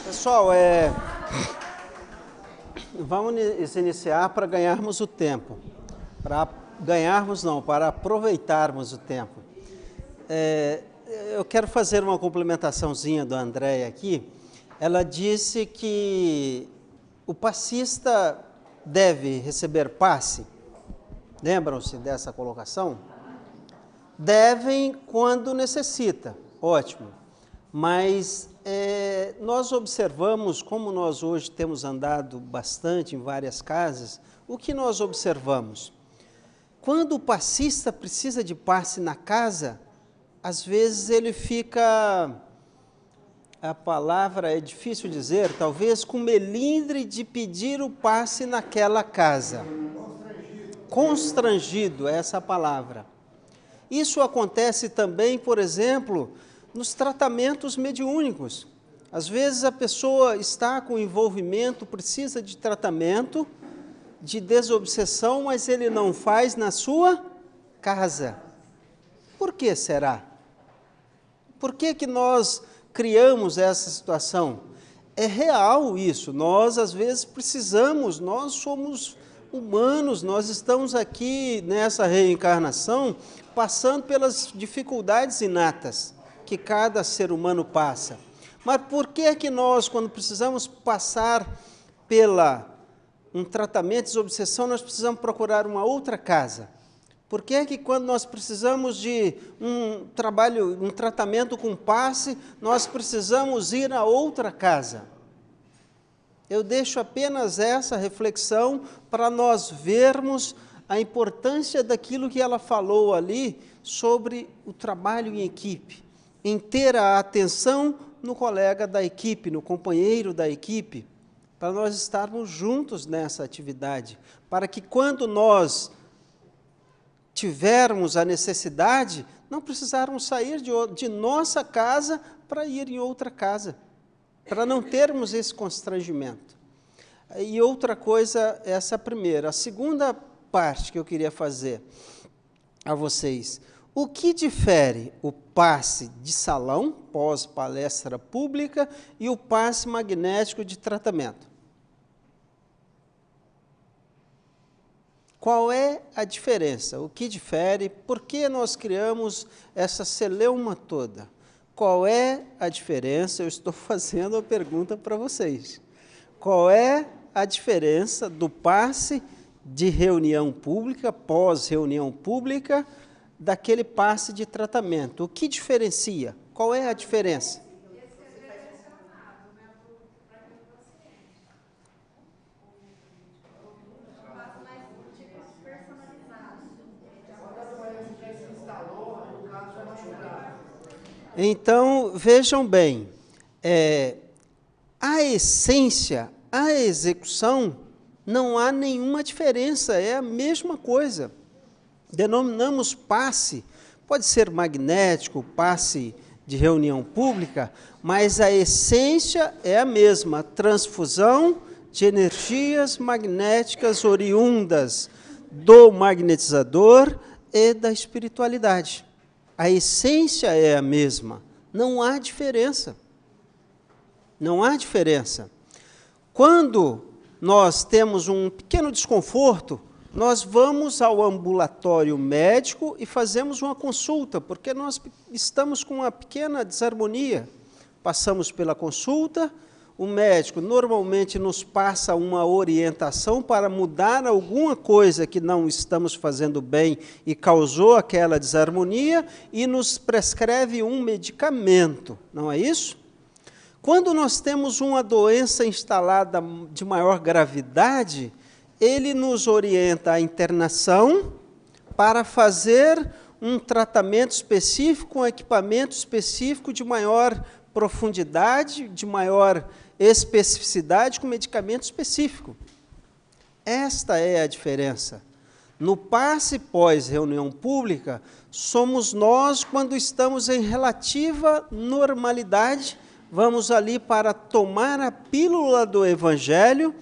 Pessoal, vamos iniciar para ganharmos o tempo. Para aproveitarmos o tempo. Eu quero fazer uma complementaçãozinha do Andréia aqui. Ela disse que o passista deve receber passe. Lembram-se dessa colocação? Devem quando necessita, ótimo. Mas nós observamos, como nós hoje temos andado bastante em várias casas, o que nós observamos? Quando o passista precisa de passe na casa, às vezes ele fica, a palavra é difícil dizer, talvez com melindre de pedir o passe naquela casa. Constrangido, é essa a palavra. Isso acontece também, por exemplo, nos tratamentos mediúnicos. Às vezes a pessoa está com envolvimento, precisa de tratamento, de desobsessão, mas ele não faz na sua casa. Por que será? Por que nós criamos essa situação? É real isso, nós às vezes precisamos, nós somos humanos, nós estamos aqui nessa reencarnação passando pelas dificuldades inatas que cada ser humano passa. Mas por que nós, quando precisamos passar um tratamento de desobsessão, nós precisamos procurar uma outra casa? Por que quando nós precisamos de um tratamento com passe, nós precisamos ir a outra casa? Eu deixo apenas essa reflexão para nós vermos a importância daquilo que ela falou ali sobre o trabalho em equipe, em ter a atenção no colega da equipe, no companheiro da equipe, para nós estarmos juntos nessa atividade, para que quando nós tivermos a necessidade, não precisarmos sair de nossa casa para ir em outra casa, para não termos esse constrangimento. E outra coisa, essa primeira. A segunda parte que eu queria fazer a vocês: o que difere o passe de salão, pós-palestra pública, e o passe magnético de tratamento? Qual é a diferença? O que difere? Por que nós criamos essa celeuma toda? Qual é a diferença? Eu estou fazendo a pergunta para vocês. Qual é a diferença do passe de reunião pública, pós-reunião pública, daquele passe de tratamento? O que diferencia? Qual é a diferença? Então, vejam bem, a essência, a execução, não há nenhuma diferença, é a mesma coisa. Denominamos passe, pode ser magnético, passe de reunião pública, mas a essência é a mesma, transfusão de energias magnéticas oriundas do magnetizador e da espiritualidade. A essência é a mesma, não há diferença. Não há diferença. Quando nós temos um pequeno desconforto, nós vamos ao ambulatório médico e fazemos uma consulta, porque nós estamos com uma pequena desarmonia. Passamos pela consulta, o médico normalmente nos passa uma orientação para mudar alguma coisa que não estamos fazendo bem e causou aquela desarmonia e nos prescreve um medicamento, não é isso? Quando nós temos uma doença instalada de maior gravidade, ele nos orienta à internação para fazer um tratamento específico, um equipamento específico de maior profundidade, de maior especificidade, com medicamento específico. Esta é a diferença. No passe pós-reunião pública, somos nós, quando estamos em relativa normalidade, vamos ali para tomar a pílula do Evangelho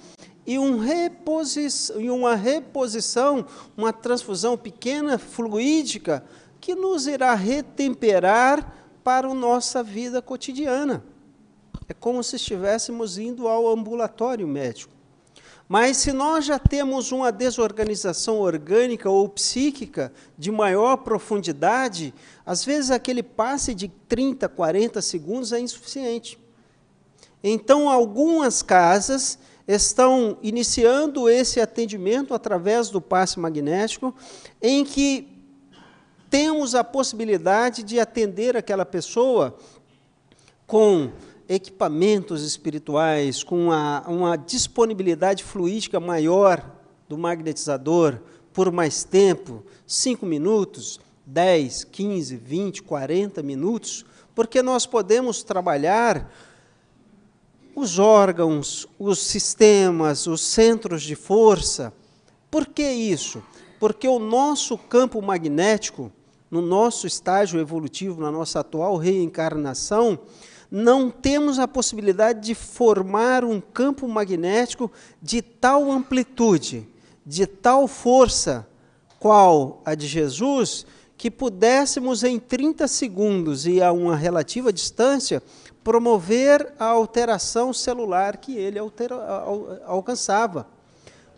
e uma reposição, uma transfusão pequena, fluídica, que nos irá retemperar para a nossa vida cotidiana. É como se estivéssemos indo ao ambulatório médico. Mas se nós já temos uma desorganização orgânica ou psíquica de maior profundidade, às vezes aquele passe de 30, 40 segundos é insuficiente. Então, algumas casas estão iniciando esse atendimento através do passe magnético, em que temos a possibilidade de atender aquela pessoa com equipamentos espirituais, com uma disponibilidade fluídica maior do magnetizador por mais tempo, 5 minutos, 10, 15, 20, 40 minutos, porque nós podemos trabalhar os órgãos, os sistemas, os centros de força. Por que isso? Porque o nosso campo magnético, no nosso estágio evolutivo, na nossa atual reencarnação, não temos a possibilidade de formar um campo magnético de tal amplitude, de tal força, qual a de Jesus, que pudéssemos em 30 segundos e a uma relativa distância, promover a alteração celular que ele alcançava.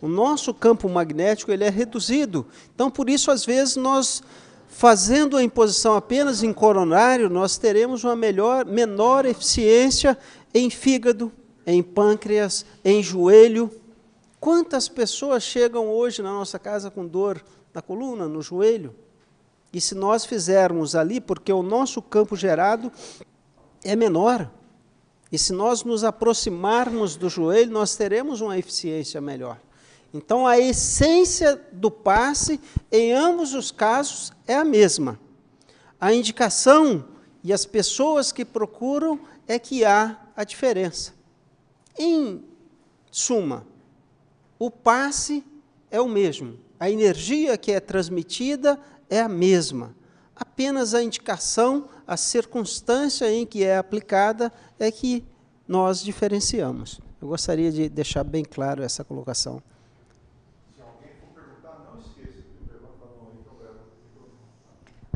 O nosso campo magnético ele é reduzido, então por isso às vezes nós, fazendo a imposição apenas em coronário, nós teremos uma menor eficiência em fígado, em pâncreas, em joelho. Quantas pessoas chegam hoje na nossa casa com dor na coluna, no joelho? E se nós fizermos ali, porque o nosso campo gerado é menor, e se nós nos aproximarmos do joelho, nós teremos uma eficiência melhor. Então, a essência do passe, em ambos os casos, é a mesma. A indicação e as pessoas que procuram é que há a diferença. Em suma, o passe é o mesmo, a energia que é transmitida é a mesma. Apenas a indicação, a circunstância em que é aplicada é que nós diferenciamos. Eu gostaria de deixar bem claro essa colocação.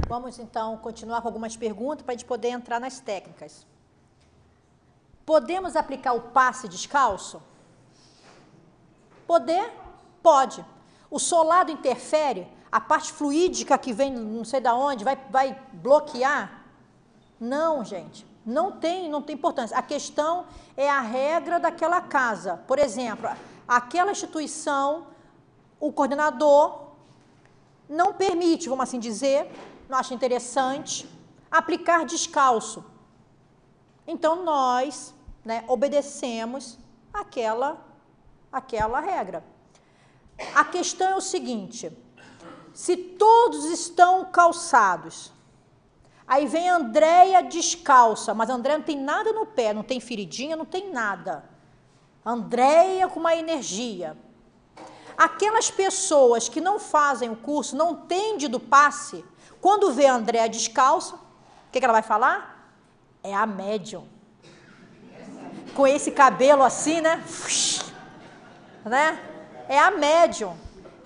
Vamos, então, continuar com algumas perguntas para a gente poder entrar nas técnicas. Podemos aplicar o passe descalço? Poder? Pode. O solado interfere? A parte fluídica que vem não sei de onde vai bloquear? Não, gente. Não tem importância. A questão é a regra daquela casa. Por exemplo, aquela instituição, o coordenador não permite, vamos assim dizer, não acha interessante, aplicar descalço. Então, nós, né, obedecemos aquela regra. A questão é o seguinte, se todos estão calçados, aí vem a Andréia descalça, mas a Andréia não tem nada no pé, não tem feridinha, não tem nada. Andréia com uma energia. Aquelas pessoas que não fazem o curso, não entendem do passe, quando vê a Andréia descalça, o que ela vai falar? É a médium. Com esse cabelo assim, né? É a médium.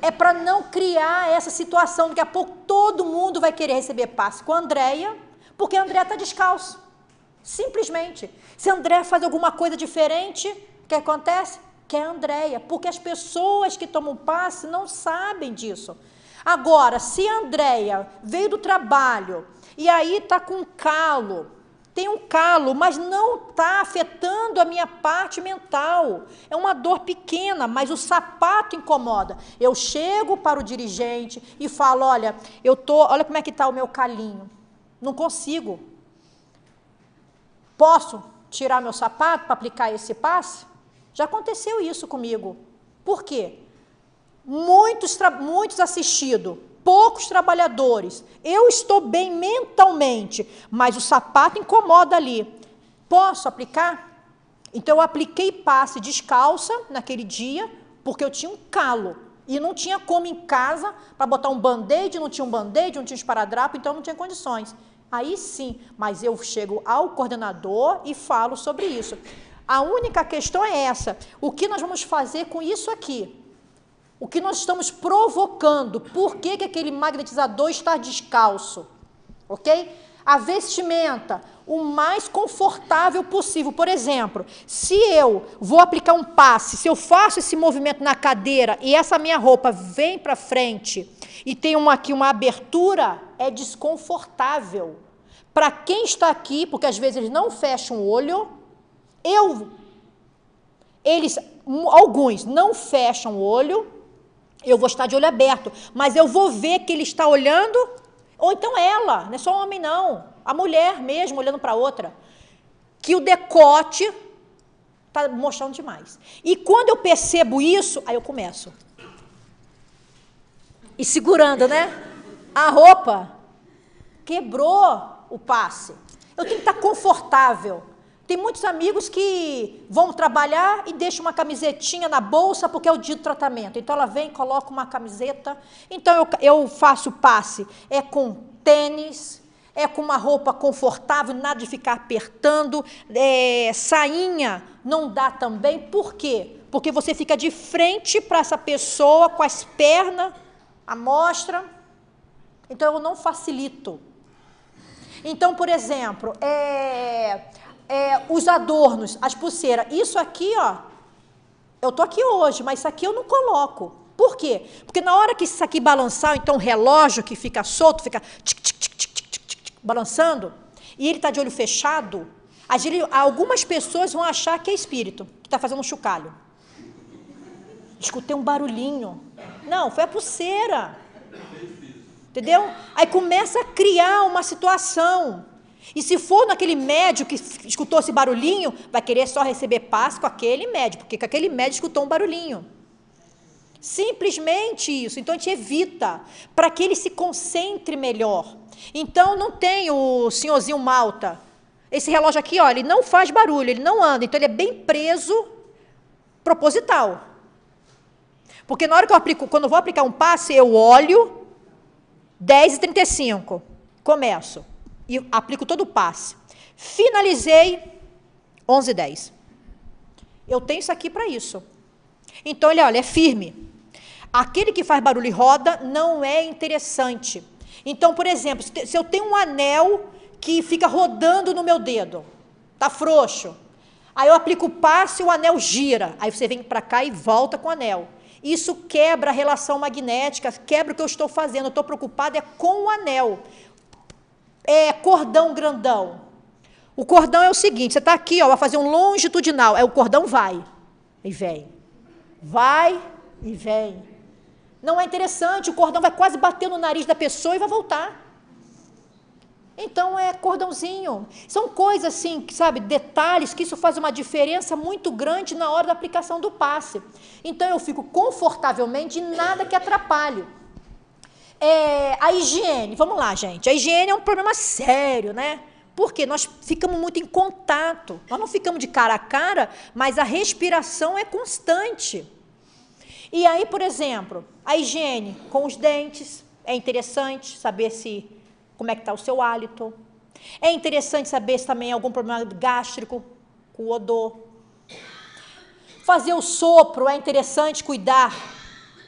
É para não criar essa situação, daqui a pouco todo mundo vai querer receber passe com a Andréia, porque a Andréia está descalça. Simplesmente. Se a Andréia faz alguma coisa diferente, o que acontece? Que é a Andréia, porque as pessoas que tomam passe não sabem disso. Agora, se a Andréia veio do trabalho e aí está com um calo, tem um calo, mas não está afetando a minha parte mental. É uma dor pequena, mas o sapato incomoda. Eu chego para o dirigente e falo, olha, olha como é que está o meu calinho. Não consigo. Posso tirar meu sapato para aplicar esse passe? Já aconteceu isso comigo. Por quê? Muitos assistidos, poucos trabalhadores. Eu estou bem mentalmente, mas o sapato incomoda ali. Posso aplicar? Então, eu apliquei passe descalça naquele dia, porque eu tinha um calo. E não tinha como em casa, para botar um band-aid, não tinha um band-aid, não tinha esparadrapo, então não tinha condições. Aí sim, mas eu chego ao coordenador e falo sobre isso. A única questão é essa. O que nós vamos fazer com isso aqui? O que nós estamos provocando? Por que aquele magnetizador está descalço? Ok? A vestimenta, o mais confortável possível. Por exemplo, se eu vou aplicar um passe, se eu faço esse movimento na cadeira e essa minha roupa vem para frente e tem aqui uma abertura, é desconfortável. Para quem está aqui, porque às vezes eles não fecham o olho, alguns não fecham o olho, eu vou estar de olho aberto, mas eu vou ver que ele está olhando, ou então ela, não é só o homem não, a mulher mesmo olhando para a outra, que o decote está mostrando demais. E quando eu percebo isso, aí eu começo. E segurando, né? A roupa quebrou o passe. Eu tenho que estar confortável. Tem muitos amigos que vão trabalhar e deixam uma camisetinha na bolsa porque é o dia do tratamento. Então, ela vem, coloca uma camiseta. Então, eu faço passe. É com tênis, é com uma roupa confortável, nada de ficar apertando. Sainha não dá também. Por quê? Porque você fica de frente para essa pessoa com as pernas à mostra. Então, eu não facilito. Então, por exemplo, os adornos, as pulseiras, isso aqui, ó, eu tô aqui hoje, mas isso aqui eu não coloco. Por quê? Porque na hora que isso aqui balançar, então o relógio que fica solto, fica tic, tic, tic, tic, tic, tic, tic, balançando, e ele está de olho fechado, algumas pessoas vão achar que é espírito, que está fazendo um chocalho. Escutei um barulhinho. Não, foi a pulseira. Entendeu? Aí começa a criar uma situação. E se for naquele médico que escutou esse barulhinho, vai querer só receber passe com aquele médico, porque com aquele médico escutou um barulhinho. Simplesmente isso. Então, a gente evita, para que ele se concentre melhor. Então, não tem o senhorzinho Malta. Esse relógio aqui, ó, ele não faz barulho, ele não anda. Então, ele é bem preso, proposital. Porque na hora que eu aplico, quando eu vou aplicar um passe, eu olho, 10h35, começo, e aplico todo o passe. Finalizei, 11h10. Eu tenho isso aqui para isso. Então, ele, olha, é firme. Aquele que faz barulho e roda não é interessante. Então, por exemplo, se eu tenho um anel que fica rodando no meu dedo, tá frouxo, aí eu aplico o passe e o anel gira, aí você vem para cá e volta com o anel. Isso quebra a relação magnética, quebra o que eu estou fazendo. Eu estou preocupada com o anel. Cordão grandão. O cordão é o seguinte, você está aqui, ó, vai fazer um longitudinal, aí o cordão vai e vem. Vai e vem. Não é interessante, o cordão vai quase bater no nariz da pessoa e vai voltar. Então, é cordãozinho. São coisas assim, sabe, detalhes, que isso faz uma diferença muito grande na hora da aplicação do passe. Então, eu fico confortavelmente e nada que atrapalhe. A higiene, vamos lá, gente. A higiene é um problema sério, né? Porque nós ficamos muito em contato. Nós não ficamos de cara a cara, mas a respiração é constante. E aí, por exemplo, a higiene com os dentes, é interessante saber como é que está o seu hálito. É interessante saber se também há algum problema gástrico, com o odor. Fazer o sopro, é interessante cuidar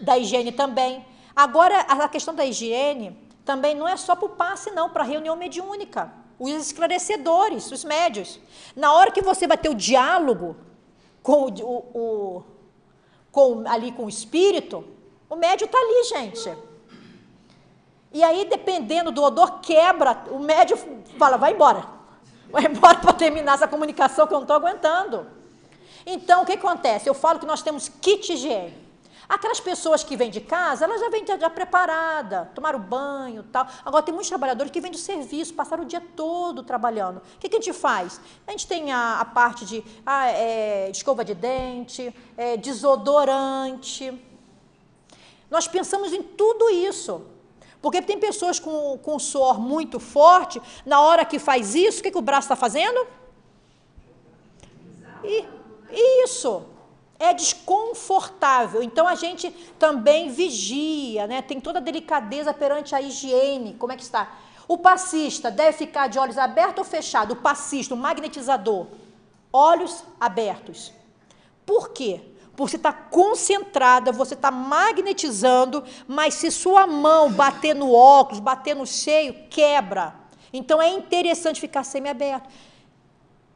da higiene também. Agora, a questão da higiene também não é só para o passe, não, para a reunião mediúnica. Os esclarecedores, os médios. Na hora que você vai ter o diálogo ali com o espírito, o médio está ali, gente. E aí, dependendo do odor, quebra, o médium fala, vai embora para terminar essa comunicação que eu não estou aguentando. Então, o que acontece? Eu falo que nós temos kit higiene. Aquelas pessoas que vêm de casa, elas já vêm já preparada, tomaram banho e tal. Agora, tem muitos trabalhadores que vêm do serviço, passaram o dia todo trabalhando. O que a gente faz? A gente tem a parte de escova de dente, desodorante. Nós pensamos em tudo isso. Porque tem pessoas com suor muito forte, na hora que faz isso, o que o braço está fazendo? Isso. É desconfortável. Então, a gente também vigia, né? Tem toda a delicadeza perante a higiene. Como é que está? O passista deve ficar de olhos abertos ou fechados? O passista, o magnetizador, olhos abertos. Por quê? Porque você está concentrada, você está magnetizando, mas se sua mão bater no óculos, bater no cheio, quebra. Então, é interessante ficar semi-aberto.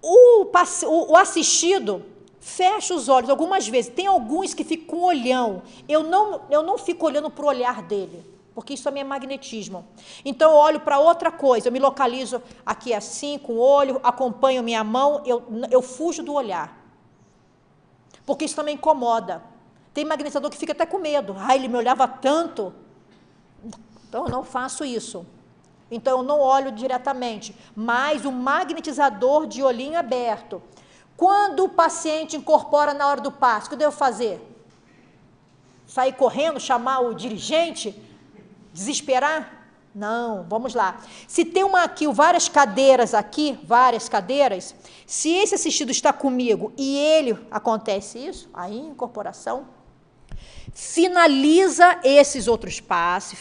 O assistido fecha os olhos algumas vezes. Tem alguns que ficam com o olhão. Eu não fico olhando para o olhar dele, porque isso também é magnetismo. Então, eu olho para outra coisa. Eu me localizo aqui assim, com o olho, acompanho minha mão, eu fujo do olhar. Porque isso também incomoda. Tem magnetizador que fica até com medo. Ele me olhava tanto. Então, eu não faço isso. Então, eu não olho diretamente. Mas o magnetizador de olhinho aberto. Quando o paciente incorpora na hora do passe, o que eu devo fazer? Sair correndo, chamar o dirigente? Desesperar? Não, vamos lá. Se tem várias cadeiras aqui, se esse assistido está comigo e acontece isso, aí incorporação, finaliza esses outros passes,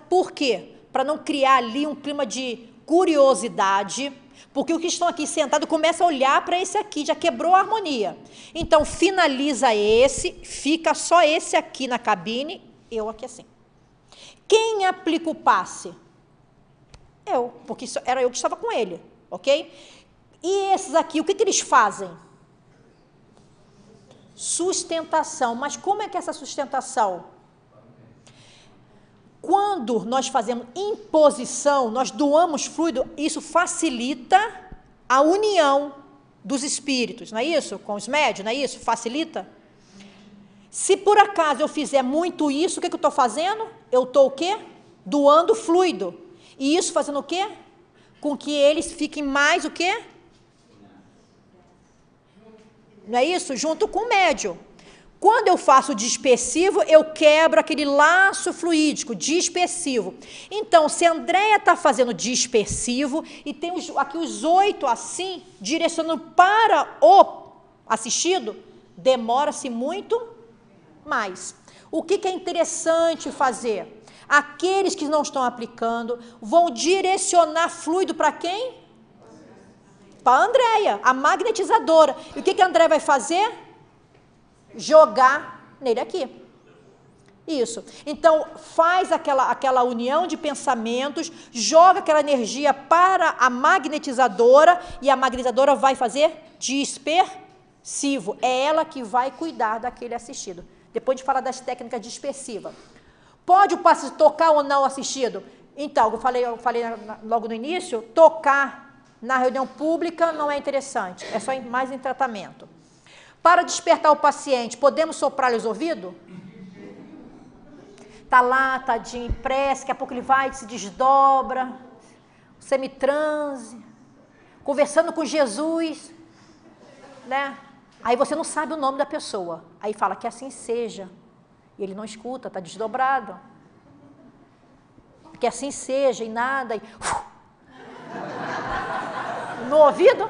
por quê? Para não criar ali um clima de curiosidade, porque os que estão aqui sentados começam a olhar para esse aqui, já quebrou a harmonia. Então, finaliza fica só esse aqui na cabine, eu aqui assim. Quem aplica o passe? Eu, porque era eu que estava com ele, ok? E esses aqui, o que eles fazem? Sustentação. Mas como é que é essa sustentação? Quando nós fazemos imposição, nós doamos fluido, isso facilita a união dos espíritos, não é isso? Com os médiuns, não é isso? Facilita? Se por acaso eu fizer muito isso, o que eu estou fazendo? Eu estou o quê? Doando fluido. E isso fazendo o quê? Com que eles fiquem mais o quê? Não é isso? Junto com o médium. Quando eu faço dispersivo, eu quebro aquele laço fluídico, dispersivo. Então, se a Andréia está fazendo dispersivo, e tem aqui os 8 assim, direcionando para o assistido, demora-se muito mais. O que é interessante fazer? Aqueles que não estão aplicando vão direcionar fluido para quem? Para a Andréia, a magnetizadora. E o que a Andréia vai fazer? Jogar nele aqui. Isso. Então, faz aquela união de pensamentos, joga aquela energia para a magnetizadora, e a magnetizadora vai fazer dispersivo. É ela que vai cuidar daquele assistido. Depois de falar das técnicas dispersivas. Pode o paciente tocar ou não o assistido? Então, eu falei logo no início, tocar na reunião pública não é interessante, é só mais em tratamento. Para despertar o paciente, podemos soprar-lhe os ouvidos? Está lá, tadinho, em prece, daqui a pouco ele vai, se desdobra, semitranse, conversando com Jesus, né? Aí você não sabe o nome da pessoa, aí fala que assim seja, e ele não escuta, está desdobrado, que assim seja, e nada, e... no ouvido?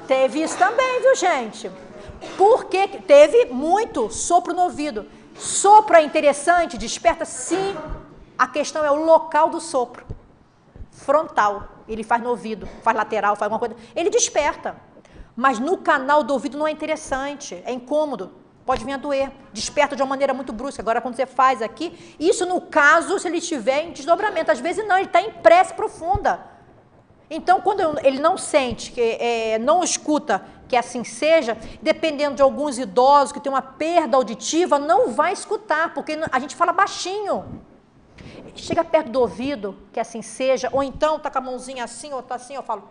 Teve isso também, viu, gente? Porque teve muito sopro no ouvido. Sopro é interessante, desperta? Sim. A questão é o local do sopro. Frontal. Ele faz no ouvido, faz lateral, faz alguma coisa. Ele desperta. Mas no canal do ouvido não é interessante, é incômodo. Pode vir a doer. Desperta de uma maneira muito brusca. Agora, quando você faz aqui, isso no caso, se ele estiver em desdobramento. Às vezes não, ele está em prece profunda. Então, quando ele não sente, não escuta que assim seja, dependendo de alguns idosos que têm uma perda auditiva, não vai escutar, porque a gente fala baixinho. Chega perto do ouvido, que assim seja, ou então está com a mãozinha assim, ou está assim, eu falo,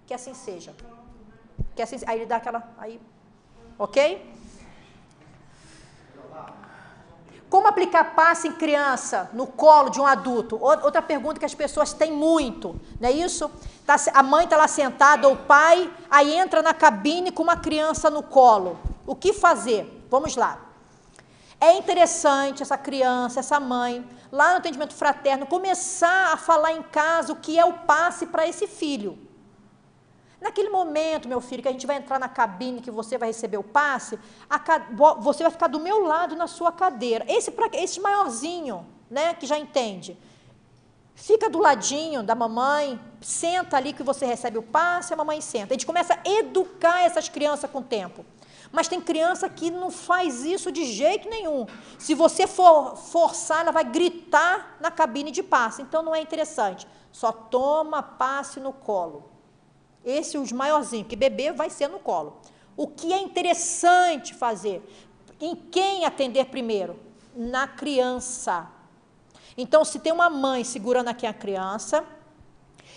que assim seja. Que assim, aí ele dá aquela, aí, ok? Como aplicar passe em criança no colo de um adulto? Outra pergunta que as pessoas têm muito, não é isso? A mãe está lá sentada, ou o pai, aí entra na cabine com uma criança no colo. O que fazer? Vamos lá. É interessante essa criança, essa mãe, lá no atendimento fraterno, começar a falar em casa o que é o passe para esse filho. Naquele momento, meu filho, que a gente vai entrar na cabine, que você vai receber o passe, você vai ficar do meu lado na sua cadeira. Esse maiorzinho, né, que já entende, fica do ladinho da mamãe, senta ali que você recebe o passe, a mamãe senta. A gente começa a educar essas crianças com o tempo. Mas tem criança que não faz isso de jeito nenhum. Se você for forçar, ela vai gritar na cabine de passe. Então, não é interessante. Só toma passe no colo. Esse é os maiorzinhos, porque bebê vai ser no colo. O que é interessante fazer? Em quem atender primeiro? Na criança. Então, se tem uma mãe segurando aqui a criança,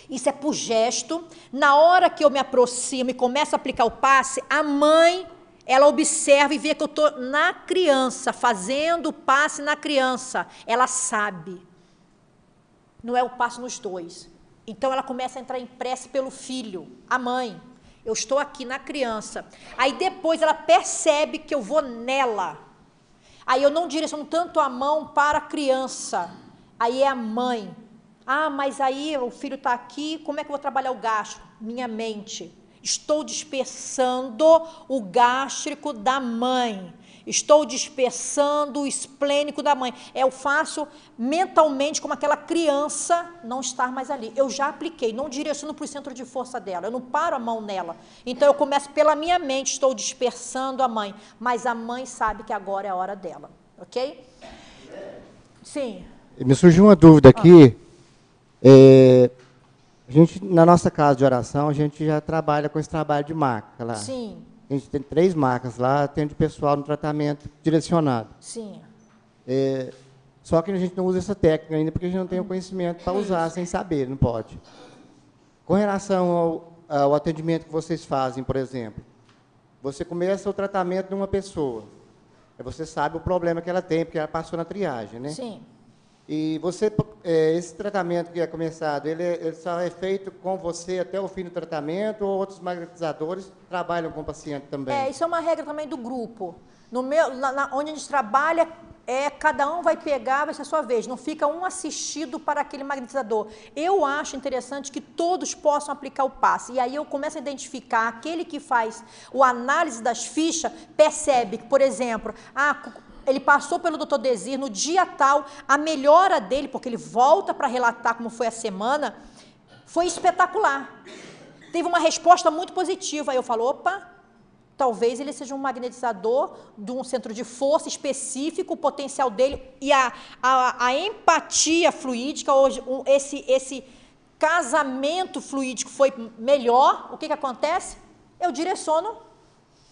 isso é por gesto. Na hora que eu me aproximo e começo a aplicar o passe, a mãe, ela observa e vê que eu estou na criança, fazendo o passe na criança. Ela sabe. Não é o passe nos dois. Então, ela começa a entrar em prece pelo filho, a mãe. Eu estou aqui na criança. Aí, depois, ela percebe que eu vou nela. Aí, eu não direciono tanto a mão para a criança. Aí, é a mãe. Ah, mas aí o filho está aqui, como é que eu vou trabalhar o gástrico? Minha mente. Estou dispersando o gástrico da mãe. Estou dispersando o esplênico da mãe. Eu faço mentalmente como aquela criança não estar mais ali. Eu já apliquei, não direciono para o centro de força dela, eu não paro a mão nela. Então, eu começo pela minha mente, estou dispersando a mãe. Mas a mãe sabe que agora é a hora dela, ok? Sim. Me surgiu uma dúvida aqui. A gente, na nossa casa de oração, a gente já trabalha com esse trabalho de marca lá. Sim. A gente tem 3 marcas lá, atende o pessoal no tratamento direcionado. Sim. Só que a gente não usa essa técnica ainda, porque a gente não tem o conhecimento para usar sem saber, não pode. Com relação ao atendimento que vocês fazem, por exemplo, você começa o tratamento de uma pessoa, você sabe o problema que ela tem, porque ela passou na triagem, né? Sim. E você, esse tratamento que é começado, ele só é feito com você até o fim do tratamento, ou outros magnetizadores trabalham com o paciente também? Isso é uma regra também do grupo. Onde a gente trabalha, cada um vai pegar, vai ser a sua vez. Não fica um assistido para aquele magnetizador. Eu acho interessante que todos possam aplicar o passe. E aí eu começo a identificar aquele que faz o análise das fichas, percebe que, por exemplo, ele passou pelo Dr. Desir no dia tal, a melhora dele, porque ele volta para relatar como foi a semana, foi espetacular. Teve uma resposta muito positiva. Aí eu falo, opa, talvez ele seja um magnetizador de um centro de força específico, o potencial dele e a empatia fluídica, hoje, esse casamento fluídico foi melhor. O que que acontece? Eu direciono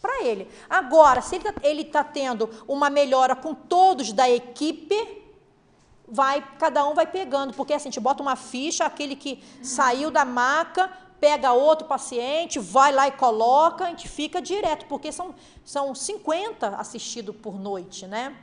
para ele. Agora, se ele está tendo uma melhora com todos da equipe, cada um vai pegando, porque assim, a gente bota uma ficha, aquele que saiu da maca, pega outro paciente, vai lá e coloca, a gente fica direto, porque são 50 assistidos por noite, né?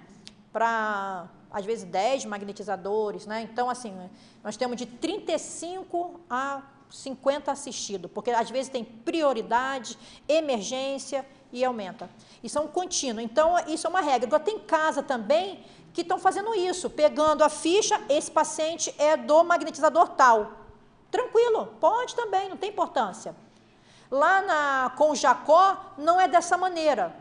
Para, às vezes, 10 magnetizadores, né? Então, assim, nós temos de 35 a 50 assistidos, porque às vezes tem prioridade, emergência, e aumenta. Isso é um contínuo. Então, isso é uma regra. Agora, tem casa também que estão fazendo isso, pegando a ficha, esse paciente é do magnetizador tal. Tranquilo, pode também, não tem importância. Lá com o Jacó, não é dessa maneira.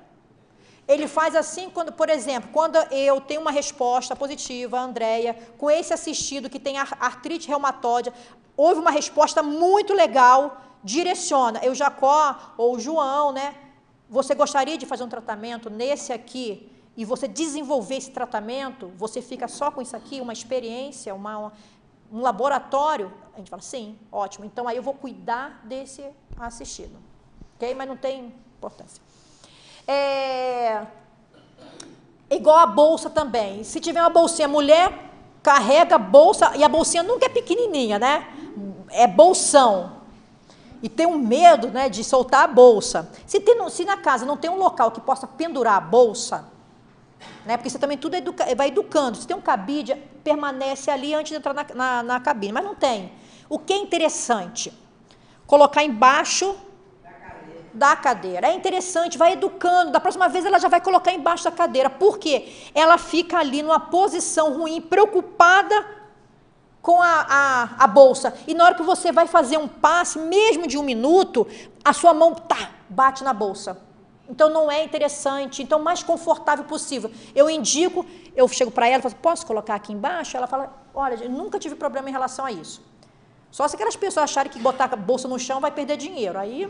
Ele faz assim, por exemplo, quando eu tenho uma resposta positiva, a Andréia, com esse assistido que tem artrite reumatoide, houve uma resposta muito legal, direciona. Eu, Jacó, ou o João, né? Você gostaria de fazer um tratamento nesse aqui e você desenvolver esse tratamento, você fica só com isso aqui, uma experiência, um laboratório? A gente fala, sim, ótimo. Então, aí eu vou cuidar desse assistido. Ok? Mas não tem importância. Igual a bolsa também. Se tiver uma bolsinha, mulher carrega a bolsa, e a bolsinha nunca é pequenininha, né? É bolsão. E tem um medo, né, de soltar a bolsa. Se na casa não tem um local que possa pendurar a bolsa, né, porque você também tudo vai educando. Se tem um cabide, permanece ali antes de entrar na cabine, mas não tem. O que é interessante? Colocar embaixo da cadeira. É interessante, vai educando. Da próxima vez ela já vai colocar embaixo da cadeira. Por quê? Ela fica ali numa posição ruim, preocupada com a bolsa, e na hora que você vai fazer um passe, mesmo de 1 minuto, a sua mão bate na bolsa. Então, não é interessante. Então, o mais confortável possível. Eu indico, eu chego para ela e falo, posso colocar aqui embaixo? Ela fala, olha, eu nunca tive problema em relação a isso. Só se aquelas pessoas acharem que botar a bolsa no chão vai perder dinheiro. Aí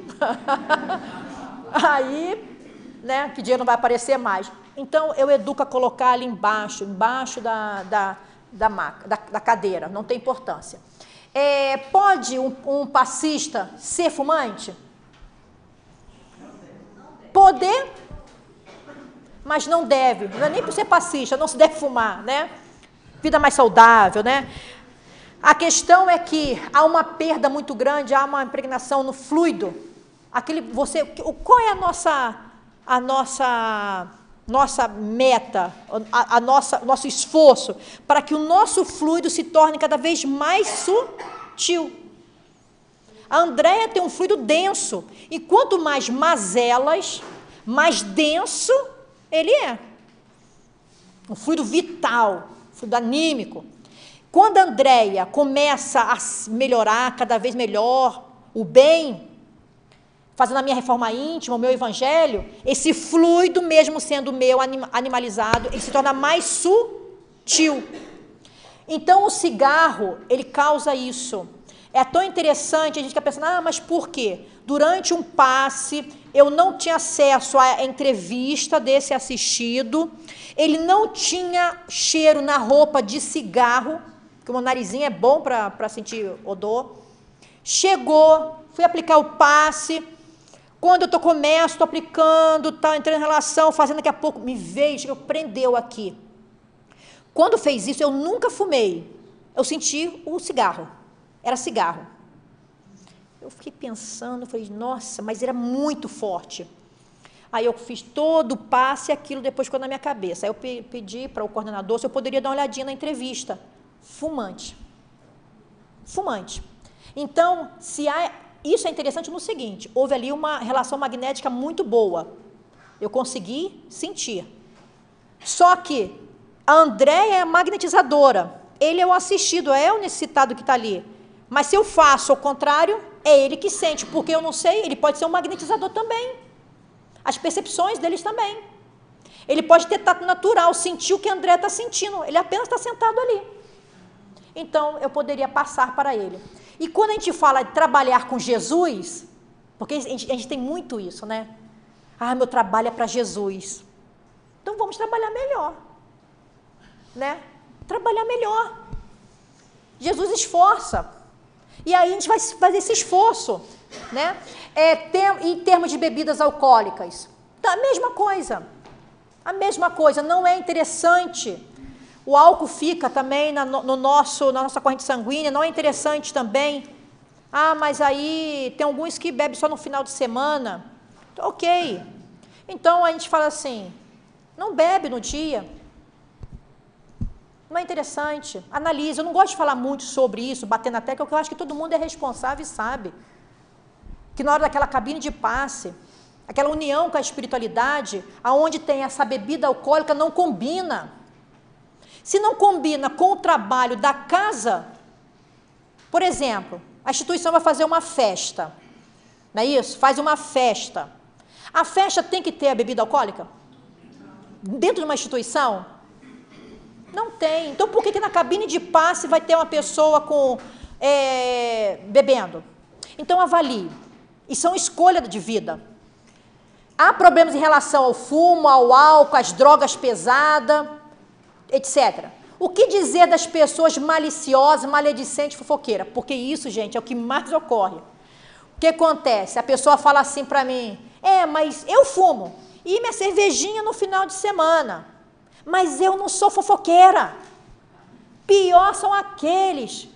né, que dinheiro não vai aparecer mais. Então, eu educo a colocar ali embaixo da cadeira, não tem importância. Pode um passista ser fumante? Poder, mas não deve. Não é nem por ser passista, não se deve fumar, né? Vida mais saudável, né? A questão é que há uma perda muito grande, há uma impregnação no fluido. Qual é a nossa meta, nosso esforço para que o nosso fluido se torne cada vez mais sutil? A Andréia tem um fluido denso, e quanto mais mazelas, mais denso ele é. Um fluido vital, um fluido anímico. Quando a Andréia começa a melhorar cada vez melhor o bem, fazendo a minha reforma íntima, o meu evangelho, esse fluido, mesmo sendo meu animalizado, ele se torna mais sutil. Então, o cigarro, ele causa isso. É tão interessante, a gente fica pensando, mas por quê? Durante um passe, eu não tinha acesso à entrevista desse assistido, ele não tinha cheiro na roupa de cigarro, porque o meu narizinho é bom para sentir odor. Chegou, fui aplicar o passe, quando eu começo, estou aplicando, entrando em relação, fazendo, daqui a pouco, me veio, chegou, prendeu aqui. Quando fez isso, eu nunca fumei, eu senti o cigarro, era cigarro. Eu fiquei pensando, falei, nossa, mas era muito forte. Aí eu fiz todo o passe e aquilo depois ficou na minha cabeça. Aí eu pedi para o coordenador se eu poderia dar uma olhadinha na entrevista. Fumante. Fumante. Então, isso é interessante no seguinte, houve ali uma relação magnética muito boa. Eu consegui sentir. Só que a Andréia é magnetizadora. Ele é o assistido, é o necessitado que está ali. Mas se eu faço ao contrário, é ele que sente, porque eu não sei, ele pode ser um magnetizador também. As percepções deles também. Ele pode ter tato natural, sentir o que a Andréia está sentindo, ele apenas está sentado ali. Então, eu poderia passar para ele. E quando a gente fala de trabalhar com Jesus, porque a gente tem muito isso, né? Meu trabalho é para Jesus. Então, vamos trabalhar melhor. Né? Trabalhar melhor. Jesus esforça. E aí a gente vai fazer esse esforço. Né? Em termos de bebidas alcoólicas, a mesma coisa. A mesma coisa. Não é interessante. O álcool fica também na nossa corrente sanguínea, não é interessante também. Mas aí tem alguns que bebem só no final de semana. Ok. Então a gente fala assim, não bebe no dia. Não é interessante. Analise. Eu não gosto de falar muito sobre isso, bater na tecla, porque eu acho que todo mundo é responsável e sabe. Que na hora daquela cabine de passe, aquela união com a espiritualidade, aonde tem essa bebida alcoólica, não combina. Se não combina com o trabalho da casa, por exemplo, a instituição vai fazer uma festa, não é isso? Faz uma festa. A festa tem que ter a bebida alcoólica? Dentro de uma instituição? Não tem. Então, por que na cabine de passe vai ter uma pessoa bebendo? Então, avalie. Isso é uma escolha de vida. Há problemas em relação ao fumo, ao álcool, às drogas pesadas, etc. O que dizer das pessoas maliciosas, maledicentes, fofoqueiras? Porque isso, gente, é o que mais ocorre. O que acontece? A pessoa fala assim para mim, mas eu fumo, e minha cervejinha no final de semana, mas eu não sou fofoqueira. Pior são aqueles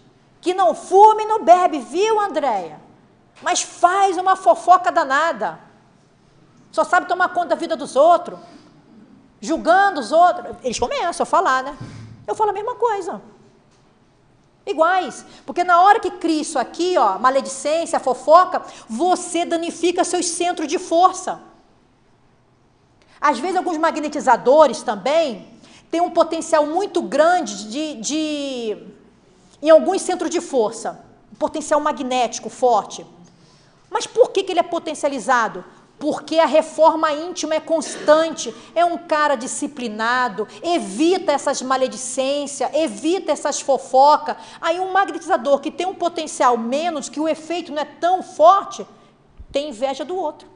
que não fumam e não bebem, viu, Andréia? Mas faz uma fofoca danada. Só sabe tomar conta da vida dos outros. Julgando os outros. Eles começam a falar, né? Eu falo a mesma coisa. Iguais. Porque na hora que cria isso aqui, maledicência, fofoca, você danifica seus centros de força. Às vezes, alguns magnetizadores também têm um potencial muito grande em alguns centros de força. Um potencial magnético forte. Mas por que ele é potencializado? Porque a reforma íntima é constante, é um cara disciplinado, evita essas maledicências, evita essas fofocas. Aí um magnetizador que tem um potencial menos, que o efeito não é tão forte, tem inveja do outro.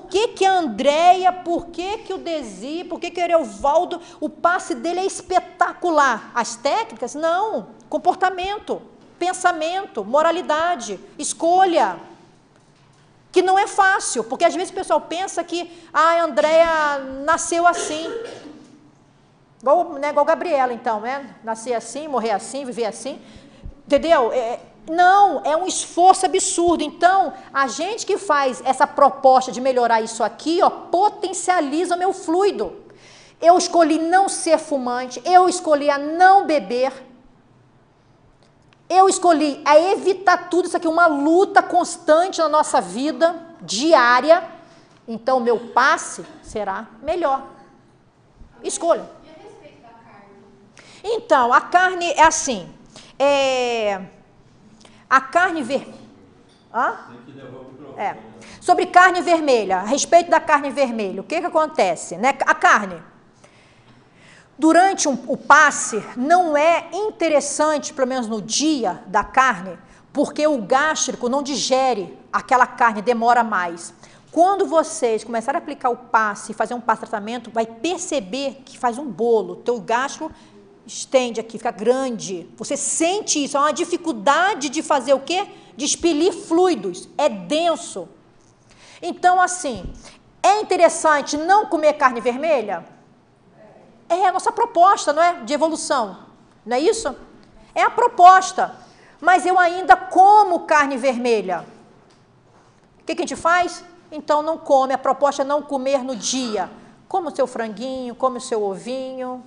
que a Andréia, por que o Desi, por que o Erevaldo, o passe dele é espetacular. As técnicas, não. Comportamento, pensamento, moralidade, escolha. Que não é fácil, porque às vezes o pessoal pensa que a Andréia nasceu assim. Igual Gabriela, então, né? Nascer assim, morrer assim, viver assim. Entendeu? Não, é um esforço absurdo. Então, a gente que faz essa proposta de melhorar isso aqui, ó, potencializa o meu fluido. Eu escolhi não ser fumante, eu escolhi a não beber, eu escolhi a evitar tudo isso aqui, uma luta constante na nossa vida, diária. Então, o meu passe será melhor. Escolha. E a respeito da carne? Então, a carne é assim, a carne vermelha. Sobre carne vermelha, a respeito da carne vermelha, o que acontece? Né? A carne, durante o passe, não é interessante, pelo menos no dia da carne, porque o gástrico não digere aquela carne, demora mais. Quando vocês começarem a aplicar o passe e fazer um passe de tratamento, vai perceber que faz um bolo, teu gástrico estende aqui, fica grande. Você sente isso, é uma dificuldade de fazer o quê? De expelir fluidos, é denso. Então, assim, é interessante não comer carne vermelha? É a nossa proposta, não é? De evolução, não é isso? É a proposta, mas eu ainda como carne vermelha. O que a gente faz? Então, não come, a proposta é não comer no dia. Come o seu franguinho, come o seu ovinho.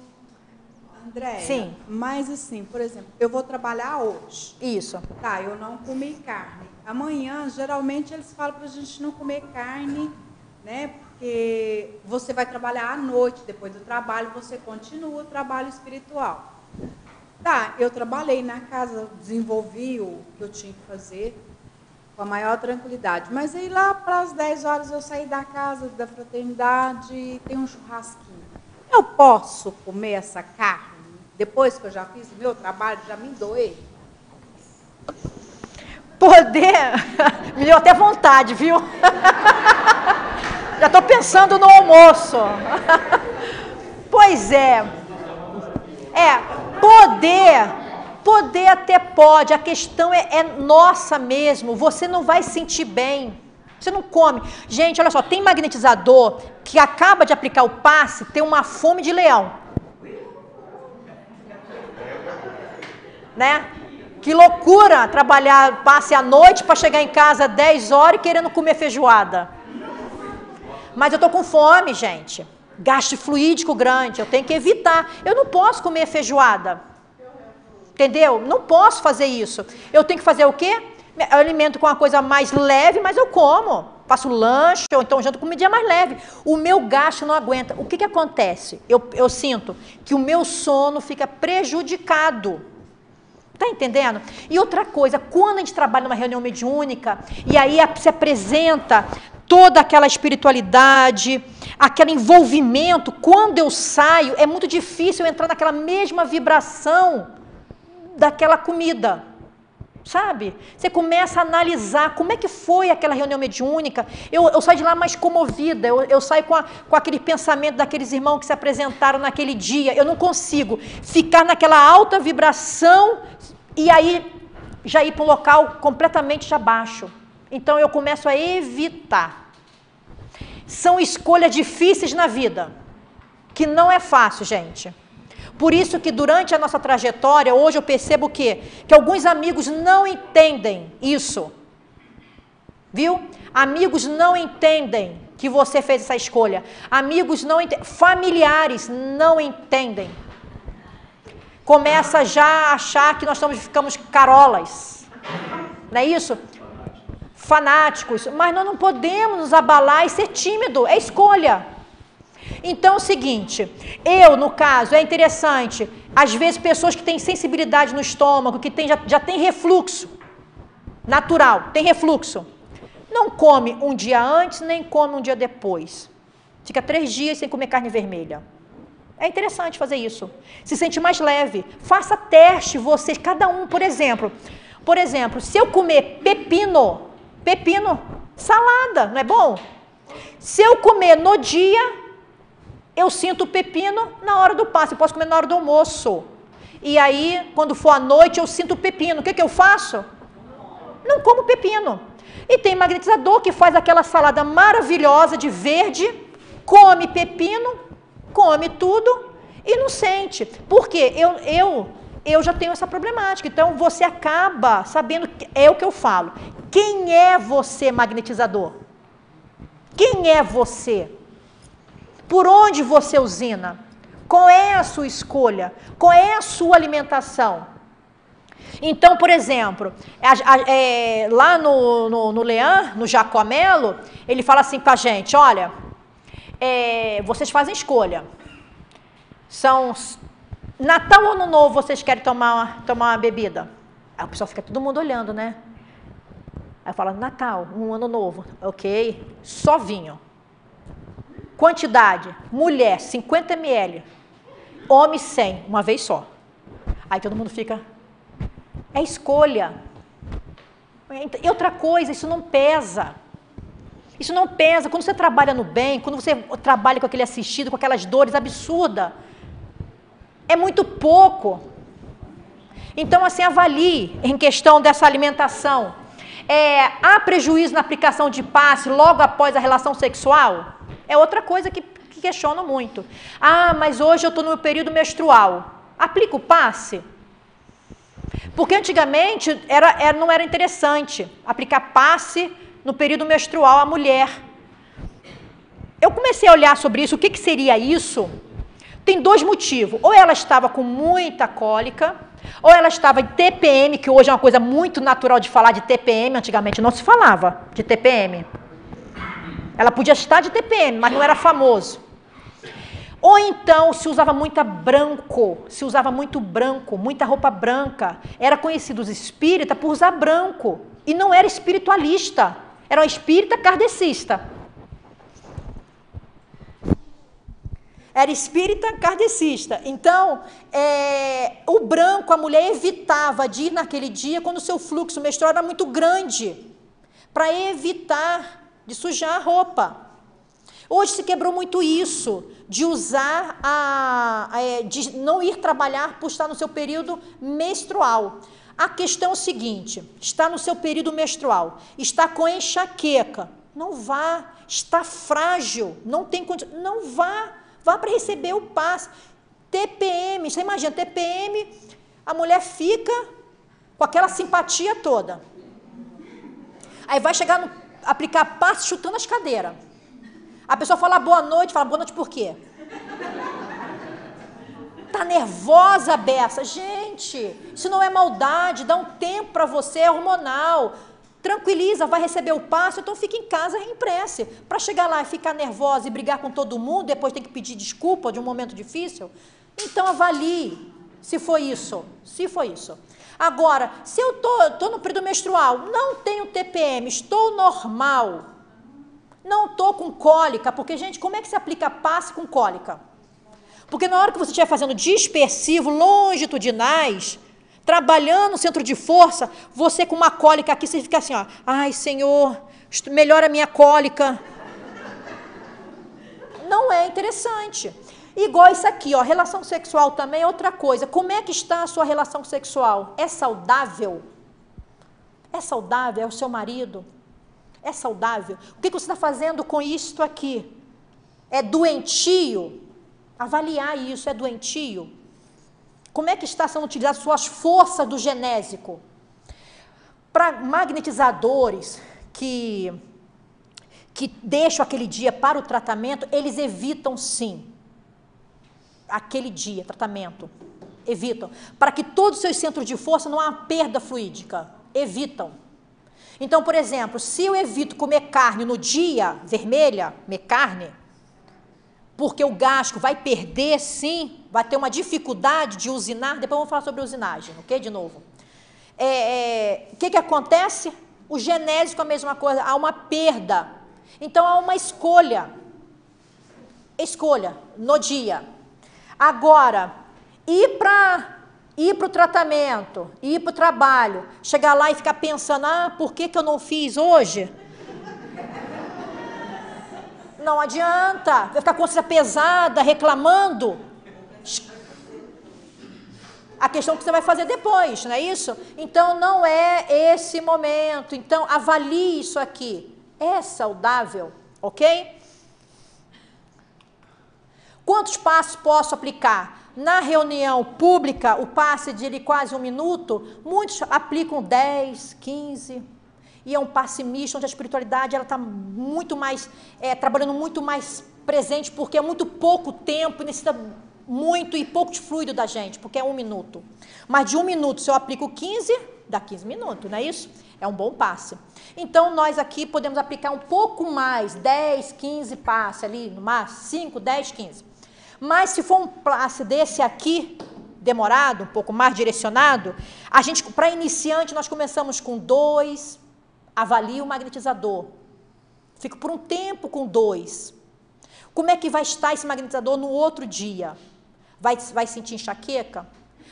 Andréia, sim. Mas assim, por exemplo, eu vou trabalhar hoje. Isso. Tá, eu não comi carne. Amanhã, geralmente, eles falam pra gente não comer carne, né? Porque você vai trabalhar à noite, depois do trabalho, você continua o trabalho espiritual. Tá, eu trabalhei na casa, desenvolvi o que eu tinha que fazer com a maior tranquilidade. Mas aí lá para as 10 horas eu saí da casa da fraternidade e tem um churrasquinho. Eu posso comer essa carne? Depois que eu já fiz o meu trabalho, já me doei. Me deu até vontade, viu? Já estou pensando no almoço. Pois é. Poder até pode, a questão é nossa mesmo. Você não vai sentir bem. Você não come. Gente, olha só, tem magnetizador que acaba de aplicar o passe, tem uma fome de leão. Né? Que loucura trabalhar passe à noite para chegar em casa 10 horas e querendo comer feijoada. Mas eu tô com fome, gente. Gasto fluídico grande, eu tenho que evitar. Eu não posso comer feijoada. Entendeu? Não posso fazer isso. Eu tenho que fazer o quê? Eu alimento com uma coisa mais leve, mas eu como. Faço lanche, ou então janto com comida mais leve. O meu gasto não aguenta. O que acontece? Eu sinto que o meu sono fica prejudicado. Tá entendendo? E outra coisa, quando a gente trabalha numa reunião mediúnica, e aí se apresenta toda aquela espiritualidade, aquele envolvimento, quando eu saio, é muito difícil eu entrar naquela mesma vibração daquela comida. Sabe? Você começa a analisar como é que foi aquela reunião mediúnica. Eu saio de lá mais comovida, eu saio com aquele pensamento daqueles irmãos que se apresentaram naquele dia. Eu não consigo ficar naquela alta vibração e aí já ir para um local completamente abaixo. Então eu começo a evitar. São escolhas difíceis na vida, que não é fácil, gente. Por isso que durante a nossa trajetória, hoje eu percebo o quê? Que alguns amigos não entendem isso. Viu? Amigos não entendem que você fez essa escolha. Amigos não entendem. Familiares não entendem. Começa já a achar que nós ficamos carolas. Não é isso? Fanáticos. Mas nós não podemos nos abalar e ser tímido. É escolha. Então é o seguinte, no caso, é interessante, às vezes pessoas que têm sensibilidade no estômago, que já tem refluxo natural, tem refluxo, não come um dia antes, nem come um dia depois. Fica 3 dias sem comer carne vermelha. É interessante fazer isso. Se sente mais leve. Faça teste, vocês, cada um, por exemplo, se eu comer pepino, salada, não é bom? Se eu comer no dia, eu sinto o pepino na hora do passe, eu posso comer na hora do almoço. E aí, quando for à noite, eu sinto o pepino. O que eu faço? Não como pepino. E tem magnetizador que faz aquela salada maravilhosa de verde, come pepino, come tudo e não sente. Por quê? Eu já tenho essa problemática. Então, você acaba sabendo, é o que eu falo. Quem é você, magnetizador? Quem é você? Por onde você usina? Qual é a sua escolha? Qual é a sua alimentação? Então, por exemplo, lá no Leão, no Jacomelo, ele fala assim com a gente, olha, vocês fazem escolha. São Natal ou Ano Novo vocês querem tomar uma bebida? Aí o pessoal fica todo mundo olhando, né? Aí fala, Natal, Ano Novo, ok, só vinho. Quantidade, mulher, 50 ml, homem 100, uma vez só. Aí todo mundo fica, é escolha. E outra coisa, isso não pesa. Isso não pesa. Quando você trabalha no bem, quando você trabalha com aquele assistido, com aquelas dores absurdas, é muito pouco. Então, assim, avalie em questão dessa alimentação. Há prejuízo na aplicação de passe logo após a relação sexual? É outra coisa que questiono muito. Ah, mas hoje eu estou no período menstrual. Aplica o passe? Porque antigamente não era interessante aplicar passe no período menstrual à mulher. Eu comecei a olhar sobre isso, o que seria isso? Tem dois motivos. Ou ela estava com muita cólica, ou ela estava em TPM, que hoje é uma coisa muito natural de falar de TPM, antigamente não se falava de TPM. Ela podia estar de TPM, mas não era famoso. Ou então se usava muito branco, muita roupa branca. Era conhecido os espíritas por usar branco. E não era espiritualista, era um espírita kardecista. Era espírita kardecista. Então, o branco, a mulher evitava de ir naquele dia quando o seu fluxo menstrual era muito grande, para evitar de sujar a roupa. Hoje se quebrou muito isso, de usar, de não ir trabalhar por estar no seu período menstrual. A questão é o seguinte, está no seu período menstrual, está com enxaqueca, não vá, está frágil, não tem condição, não vá para receber o passe. TPM, você imagina, TPM, a mulher fica com aquela simpatia toda. Aí vai chegar aplicar passe chutando as cadeiras. A pessoa fala boa noite por quê? Tá nervosa, beça. Gente, isso não é maldade, dá um tempo para você, é hormonal. Tranquiliza, vai receber o passe, então fica em casa em prece. Para chegar lá e ficar nervosa e brigar com todo mundo, depois tem que pedir desculpa de um momento difícil. Então avalie se foi isso. Agora, se eu tô no período menstrual, não tenho TPM, estou normal, não estou com cólica, porque, gente, como é que se aplica passe com cólica? Porque na hora que você estiver fazendo dispersivo, longitudinais, trabalhando no centro de força, você com uma cólica aqui, você fica assim, ó, ai, Senhor, melhora a minha cólica. Não é interessante. Igual isso aqui, ó, relação sexual também é outra coisa. Como é que está a sua relação sexual? É saudável? É saudável? É o seu marido? É saudável? O que você está fazendo com isto aqui? É doentio? Avaliar isso, é doentio? Como é que está sendo utilizadas suas forças do genésico? Para magnetizadores que deixam aquele dia para o tratamento, eles evitam sim. Aquele dia, tratamento, evitam. Para que todos os seus centros de força não há perda fluídica, evitam. Então, por exemplo, se eu evito comer carne no dia, vermelha, comer carne, porque o gástrico vai perder, sim, vai ter uma dificuldade de usinar, depois vamos falar sobre usinagem, ok? De novo. O que acontece? O genésico é a mesma coisa, há uma perda. Então, há uma escolha no dia. Agora, ir para o tratamento, ir para o trabalho, chegar lá e ficar pensando, por que eu não fiz hoje? Não adianta. Vai ficar com a consciência pesada, reclamando. A questão que você vai fazer depois, não é isso? Então, não é esse momento. Então, avalie isso aqui. É saudável, ok? Quantos passos posso aplicar? Na reunião pública, o passe de quase 1 minuto, muitos aplicam 10, 15, e é um passe misto, onde a espiritualidade está muito mais, trabalhando muito mais presente, porque é muito pouco tempo, necessita muito e pouco de fluido da gente, porque é 1 minuto. Mas de 1 minuto, se eu aplico 15, dá 15 minutos, não é isso? É um bom passe. Então, nós aqui podemos aplicar um pouco mais, 10, 15 passes ali, no máximo, 5, 10, 15. Mas se for um passe desse aqui, demorado, um pouco mais direcionado, a gente, para iniciante, nós começamos com 2, avalie o magnetizador. Fico por um tempo com 2. Como é que vai estar esse magnetizador no outro dia? Vai sentir enxaqueca?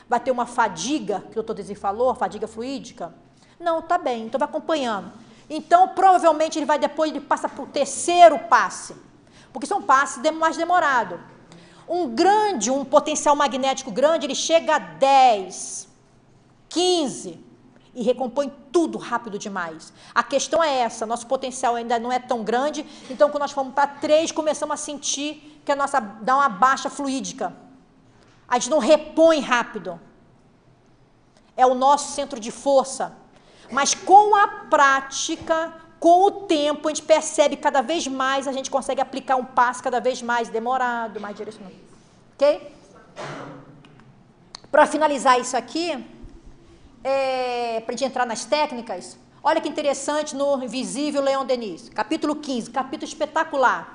Vai ter uma fadiga, que o doutor Desi falou, fadiga fluídica? Não, tá bem, então vai acompanhando. Então, provavelmente, ele passa para o 3º passe, porque são passes mais demorados. Um potencial magnético grande, ele chega a 10, 15 e recompõe tudo rápido demais. A questão é essa, nosso potencial ainda não é tão grande, então quando nós fomos para 3, começamos a sentir que dá uma baixa fluídica. A gente não repõe rápido. É o nosso centro de força. Mas com a prática, com o tempo, a gente percebe cada vez mais, a gente consegue aplicar um passo cada vez mais demorado, mais direcionado. Ok? Para finalizar isso aqui, para a gente entrar nas técnicas, olha que interessante no Invisível Leon Denis, capítulo 15, capítulo espetacular.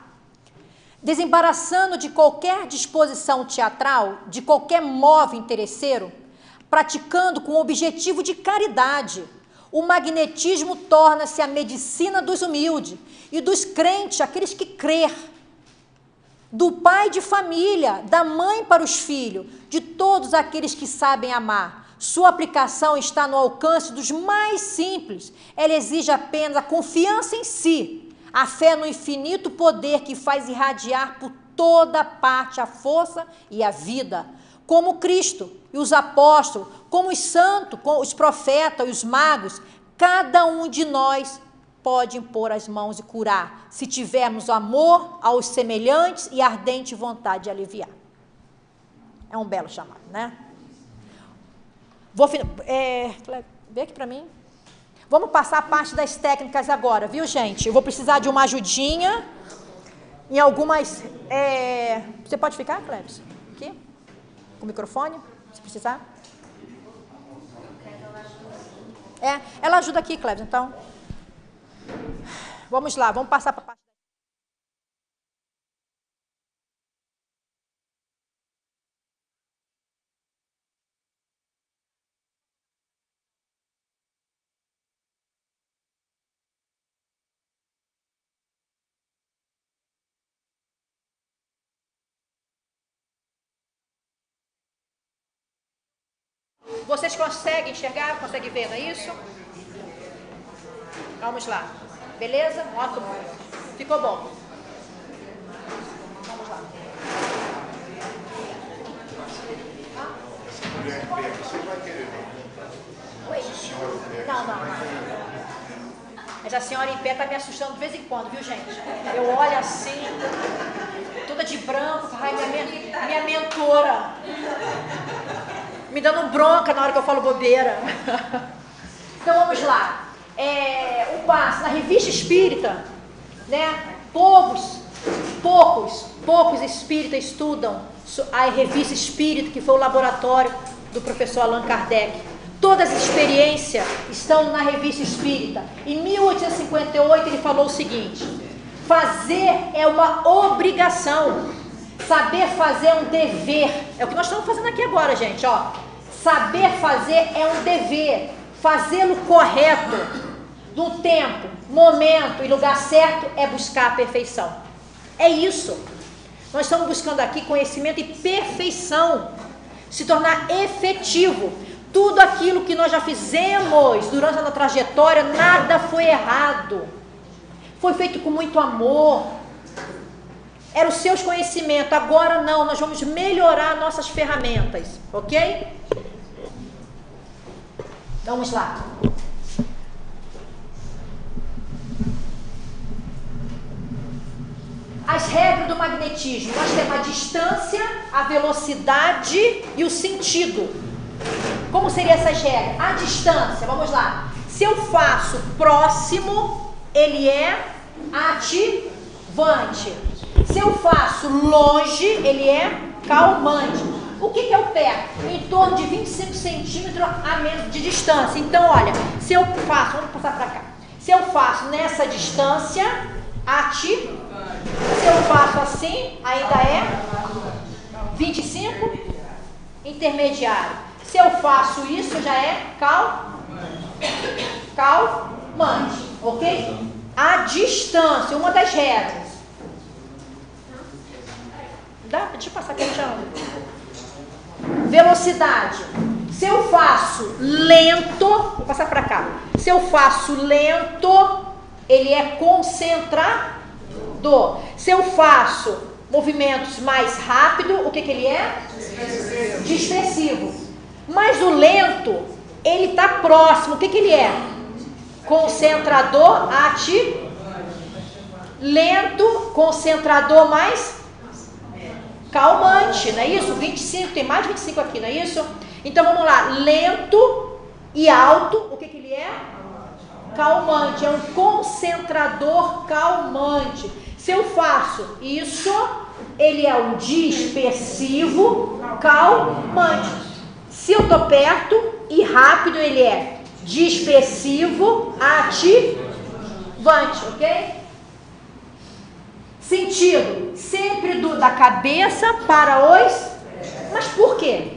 Desembaraçando de qualquer disposição teatral, de qualquer móvel interesseiro, praticando com o objetivo de caridade, o magnetismo torna-se a medicina dos humildes e dos crentes, aqueles que crêem, do pai de família, da mãe para os filhos, de todos aqueles que sabem amar. Sua aplicação está no alcance dos mais simples. Ela exige apenas a confiança em si, a fé no infinito poder que faz irradiar por toda parte a força e a vida. Como Cristo e os apóstolos, como os santos, como os profetas e os magos, cada um de nós pode impor as mãos e curar, se tivermos amor aos semelhantes e ardente vontade de aliviar. É um belo chamado, né? Vê aqui para mim. Vamos passar a parte das técnicas agora, viu, gente? Eu vou precisar de uma ajudinha em algumas... Você pode ficar, Clebs? Aqui? Com o microfone, se precisar. Ela ajuda aqui, Clebs, então. Vamos lá, vamos passar para a parte. Vocês conseguem enxergar? Conseguem ver, não é isso? Vamos lá. Beleza? Ótimo. Ficou bom. Vamos lá. Você vai querer. Oi? Não. Mas a senhora em pé está me assustando de vez em quando, viu, gente? Eu olho assim, toda de branco, minha mentora. Me dando bronca na hora que eu falo bobeira. Então vamos lá. O passo na revista espírita, né? Poucos espíritas estudam a revista espírita, que foi o laboratório do professor Allan Kardec. Todas as experiências estão na revista espírita. Em 1858 ele falou o seguinte: fazer é uma obrigação. Saber fazer é um dever. É o que nós estamos fazendo aqui agora, gente, ó. Saber fazer é um dever. Fazê-lo correto, no tempo, momento e lugar certo, é buscar a perfeição. É isso. Nós estamos buscando aqui conhecimento e perfeição. Se tornar efetivo. Tudo aquilo que nós já fizemos durante a trajetória, nada foi errado. Foi feito com muito amor. eram os seus conhecimentos. Agora não, nós vamos melhorar nossas ferramentas, ok? Vamos lá. As regras do magnetismo, nós temos a distância, a velocidade e o sentido. Como seriam essas regras? A distância, vamos lá. Se eu faço próximo, ele é ativante. Se eu faço longe, ele é calmante. O que é o perto? Em torno de 25 centímetros a menos de distância. Então, olha, se eu faço, vamos passar para cá. Se eu faço nessa distância, ativante. Se eu faço assim, ainda é 25, intermediário. Se eu faço isso, já é calmante, ok? A distância, uma das regras. Deixa eu passar aqui, velocidade. Se eu faço lento, vou passar para cá. Se eu faço lento, ele é concentrador. Se eu faço movimentos mais rápido, o que ele é? Dispersivo. Mas o lento, ele está próximo. O que ele é? Concentrador ativo. Lento, concentrador mais calmante, não é isso? 25, tem mais de 25 aqui, não é isso? Então vamos lá, lento e alto, o que ele é? Calmante, é um concentrador calmante. Se eu faço isso, ele é um dispersivo calmante. Se eu estou perto e rápido, ele é dispersivo ativante, ok? Sentido, sempre da cabeça para os... Mas por quê?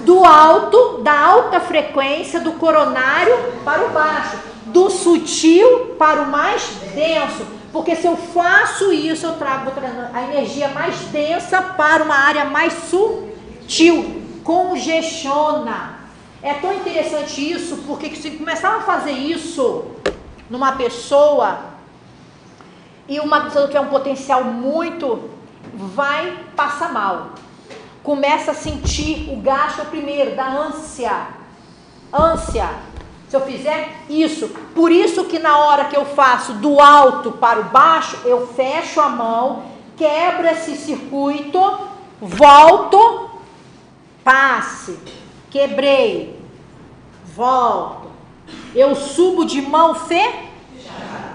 Do alto, da alta frequência, do coronário para o baixo. Do sutil para o mais denso. Porque se eu faço isso, eu trago a energia mais densa para uma área mais sutil. Congestiona. É tão interessante isso, porque se começar a fazer isso numa pessoa... E uma pessoa que é um potencial muito, vai passar mal. Começa a sentir o gasto primeiro, da ânsia. Ânsia. Se eu fizer isso. Por isso que na hora que eu faço do alto para o baixo, eu fecho a mão, quebro esse circuito, volto, passe, quebrei, volto. Eu subo de mão fechada.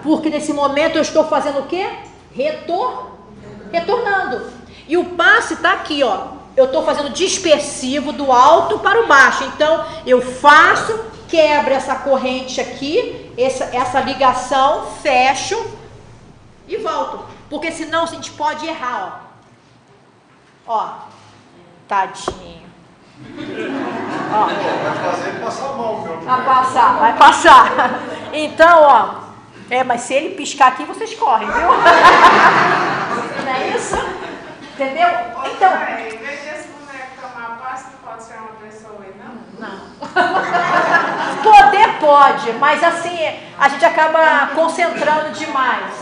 Porque nesse momento eu estou fazendo o quê? Retornando. E o passe está aqui, ó. Eu estou fazendo dispersivo do alto para o baixo. Então, eu faço, quebro essa corrente aqui, essa ligação, fecho e volto. Porque senão a gente pode errar, ó. Ó, tadinho. Ó. Vai fazer passar mal, meu amigo. Vai passar. Então, ó. Mas se ele piscar aqui, vocês correm, viu? Não é isso? Entendeu? Então... Em vez desse boneco tomar passe, não pode ser uma pessoa aí, não? Não. Poder pode, mas assim, a gente acaba concentrando demais.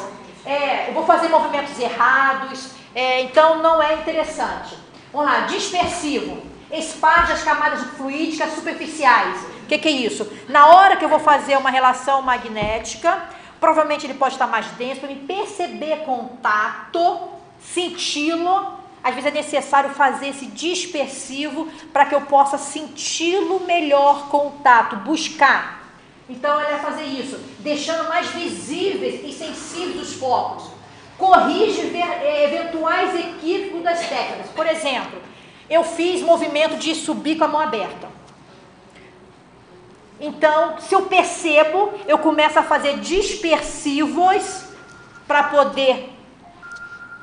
Eu vou fazer movimentos errados, então não é interessante. Vamos lá, dispersivo. Expande as camadas fluídicas superficiais. O que é isso? Na hora que eu vou fazer uma relação magnética... Provavelmente ele pode estar mais denso, para me perceber contato, senti-lo. Às vezes é necessário fazer esse dispersivo para que eu possa senti-lo melhor contato, buscar. Então ele vai fazer isso, deixando mais visíveis e sensíveis os focos. Corrige eventuais equívocos das técnicas. Por exemplo, eu fiz movimento de subir com a mão aberta. Então, se eu percebo, eu começo a fazer dispersivos para poder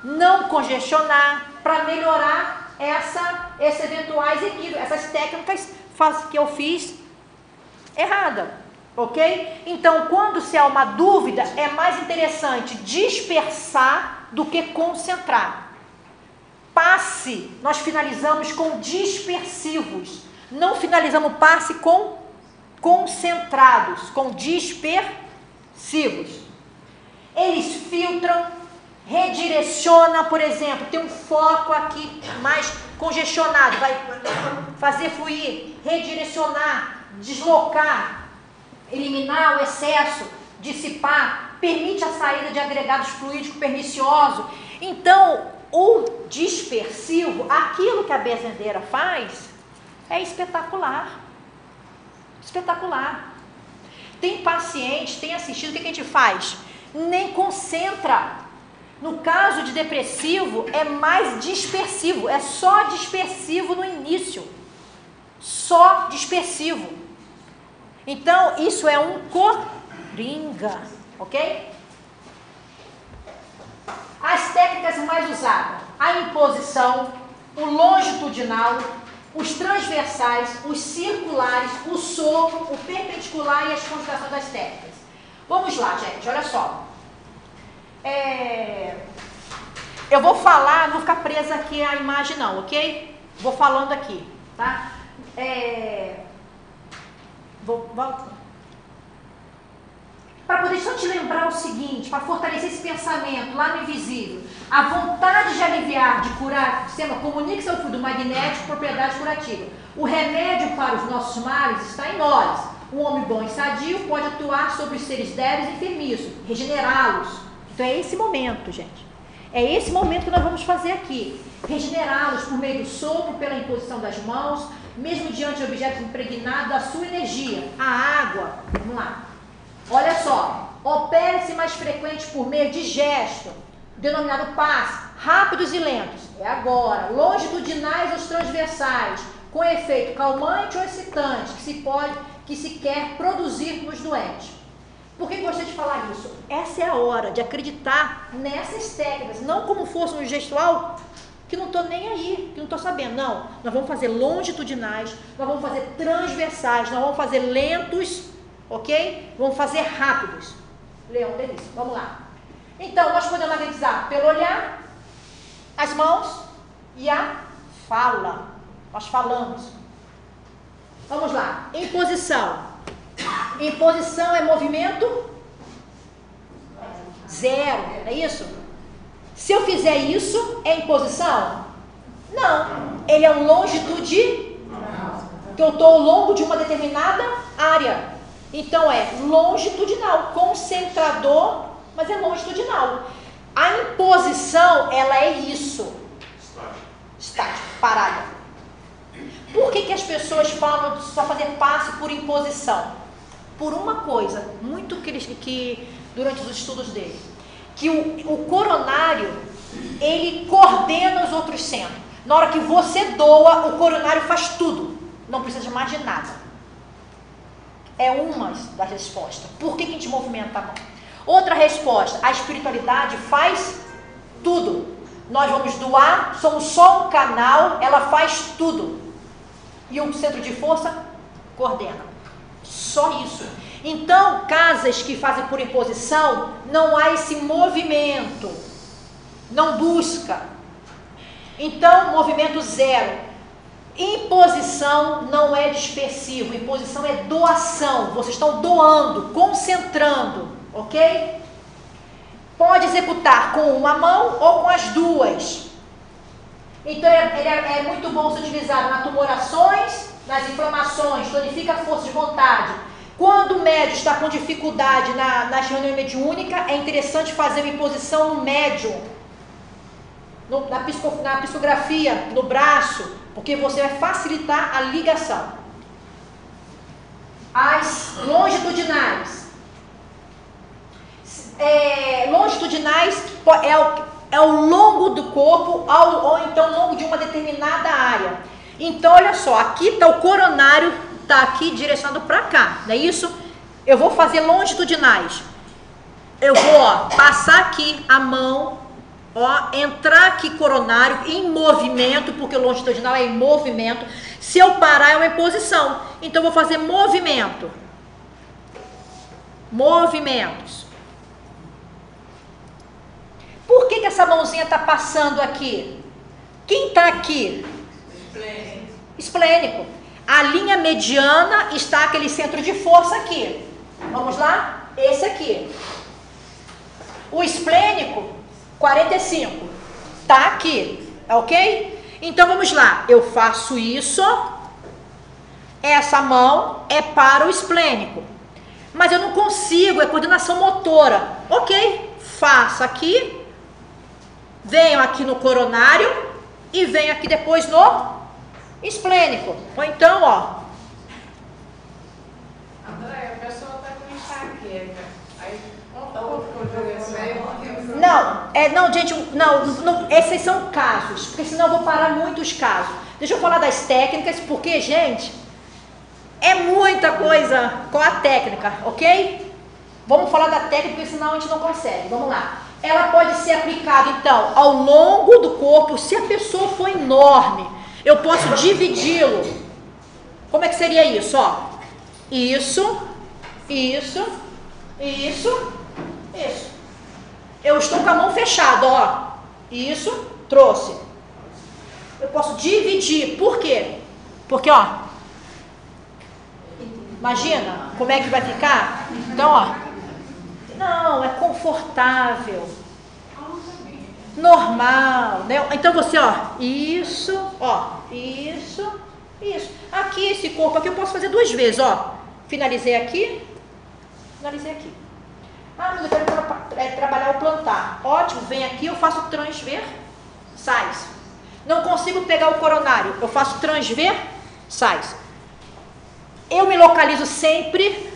não congestionar, para melhorar esses eventuais equívocos, essas técnicas que eu fiz errada, ok? Então, quando se há uma dúvida, é mais interessante dispersar do que concentrar. Passe, nós finalizamos com dispersivos, não finalizamos passe com concentrados, com dispersivos. eles filtram, redirecionam, por exemplo, tem um foco aqui mais congestionado, vai fazer fluir, redirecionar, deslocar, eliminar o excesso, dissipar, permite a saída de agregados fluídicos perniciosos. Então, o dispersivo, aquilo que a benzedeira faz, é espetacular. Espetacular. Tem pacientes, tem assistido, o que a gente faz? Nem concentra. No caso de depressivo, é mais dispersivo, é só dispersivo no início. Só dispersivo. Então, isso é um coringa, ok? As técnicas mais usadas: a imposição, o longitudinal, os transversais, os circulares, o sopro, o perpendicular e as conjugações das técnicas. Vamos lá, gente, olha só. Eu vou falar, não vou ficar presa aqui à imagem não, ok? Vou falando aqui, tá? Para poder só te lembrar o seguinte, para fortalecer esse pensamento lá no invisível, a vontade de aliviar, de curar, o sistema comunica-se ao fluido magnético, propriedade curativa. O remédio para os nossos males está em nós. Um homem bom e sadio pode atuar sobre os seres débeis e enfermiços, regenerá-los. Então é esse momento, gente. É esse momento que nós vamos fazer aqui. Regenerá-los por meio do sopro, pela imposição das mãos, mesmo diante de objetos impregnados da sua energia. A água, vamos lá. Olha só, opera-se mais frequente por meio de gesto, denominado passe, rápidos e lentos. É agora. Longitudinais ou transversais, com efeito calmante ou excitante, que se quer produzir nos doentes. Por que gostei de falar isso? Essa é a hora de acreditar nessas técnicas, não como fosse um gestual, que não estou nem aí, que não estou sabendo. Não, nós vamos fazer longitudinais, nós vamos fazer transversais, nós vamos fazer lentos, ok? Vamos fazer rápidos. Leão, delícia. Vamos lá. Então, nós podemos magnetizar pelo olhar, as mãos e a fala. Nós falamos. Vamos lá. Imposição. Imposição é movimento zero, é isso? Se eu fizer isso, é imposição? Não. Ele é um longitudinal. Que eu estou ao longo de uma determinada área. Então é longitudinal, concentrador, mas é longitudinal. A imposição, ela é isso. Estático, parada. Por que as pessoas falam de só fazer passe por imposição? Por uma coisa, muito que durante os estudos dele, que o coronário, ele coordena os outros centros. Na hora que você doa, o coronário faz tudo. Não precisa de mais de nada. É uma das respostas. Por que a gente movimenta a mão? Outra resposta, a espiritualidade faz tudo. Nós vamos doar, somos só um canal, ela faz tudo. E o centro de força coordena. Só isso. Então, casas que fazem por imposição, não há esse movimento. Não busca. Então, movimento zero. Imposição não é dispersivo, imposição é doação. Vocês estão doando, concentrando, ok? Pode executar com uma mão ou com as duas. Então, ele é muito bom ser utilizado nas tumorações, nas inflamações, tonifica a força de vontade. Quando o médium está com dificuldade na reunião mediúnica, é interessante fazer uma imposição no médium, na psicografia, no braço, porque você vai facilitar a ligação. As longitudinais. Longitudinais é ao longo do corpo, ou então ao longo de uma determinada área. Então, olha só, aqui está o coronário, está aqui direcionado para cá, não é isso? Eu vou fazer longitudinais. Eu vou passar aqui a mão, entrar aqui coronário em movimento, porque o longitudinal é em movimento. Se eu parar, é uma imposição. Então, eu vou fazer movimento. Movimentos. Por que essa mãozinha está passando aqui? Quem está aqui? Esplênico. A linha mediana está aquele centro de força aqui. Vamos lá? Esse aqui. O esplênico, 45. Tá aqui, ok? Então vamos lá. Eu faço isso. Essa mão é para o esplênico. Mas eu não consigo, é coordenação motora. Ok, faço aqui. Venho aqui no coronário e venho aqui depois no esplênico. Ou então, ó. André, a pessoa está com enxaqueca. Aí, Não, gente, não, esses são casos, porque senão eu vou parar muitos casos. Deixa eu falar das técnicas, porque, gente, é muita coisa com a técnica, ok? Vamos falar da técnica, porque senão a gente não consegue. Vamos lá. Ela pode ser aplicada, então, ao longo do corpo. Se a pessoa for enorme, eu posso dividi-lo. Como é que seria isso? Ó, isso. Eu estou com a mão fechada, ó. Isso, trouxe. Eu posso dividir. Por quê? Porque, ó, imagina como é que vai ficar. Então, ó. Não, é confortável. Normal, né? Então você, ó, isso. Aqui, esse corpo aqui eu posso fazer 2 vezes, ó. Finalizei aqui. Ah, mas eu quero trabalhar o plantar. Ótimo, vem aqui, eu faço transversais. Não consigo pegar o coronário, eu faço transversais. Eu me localizo sempre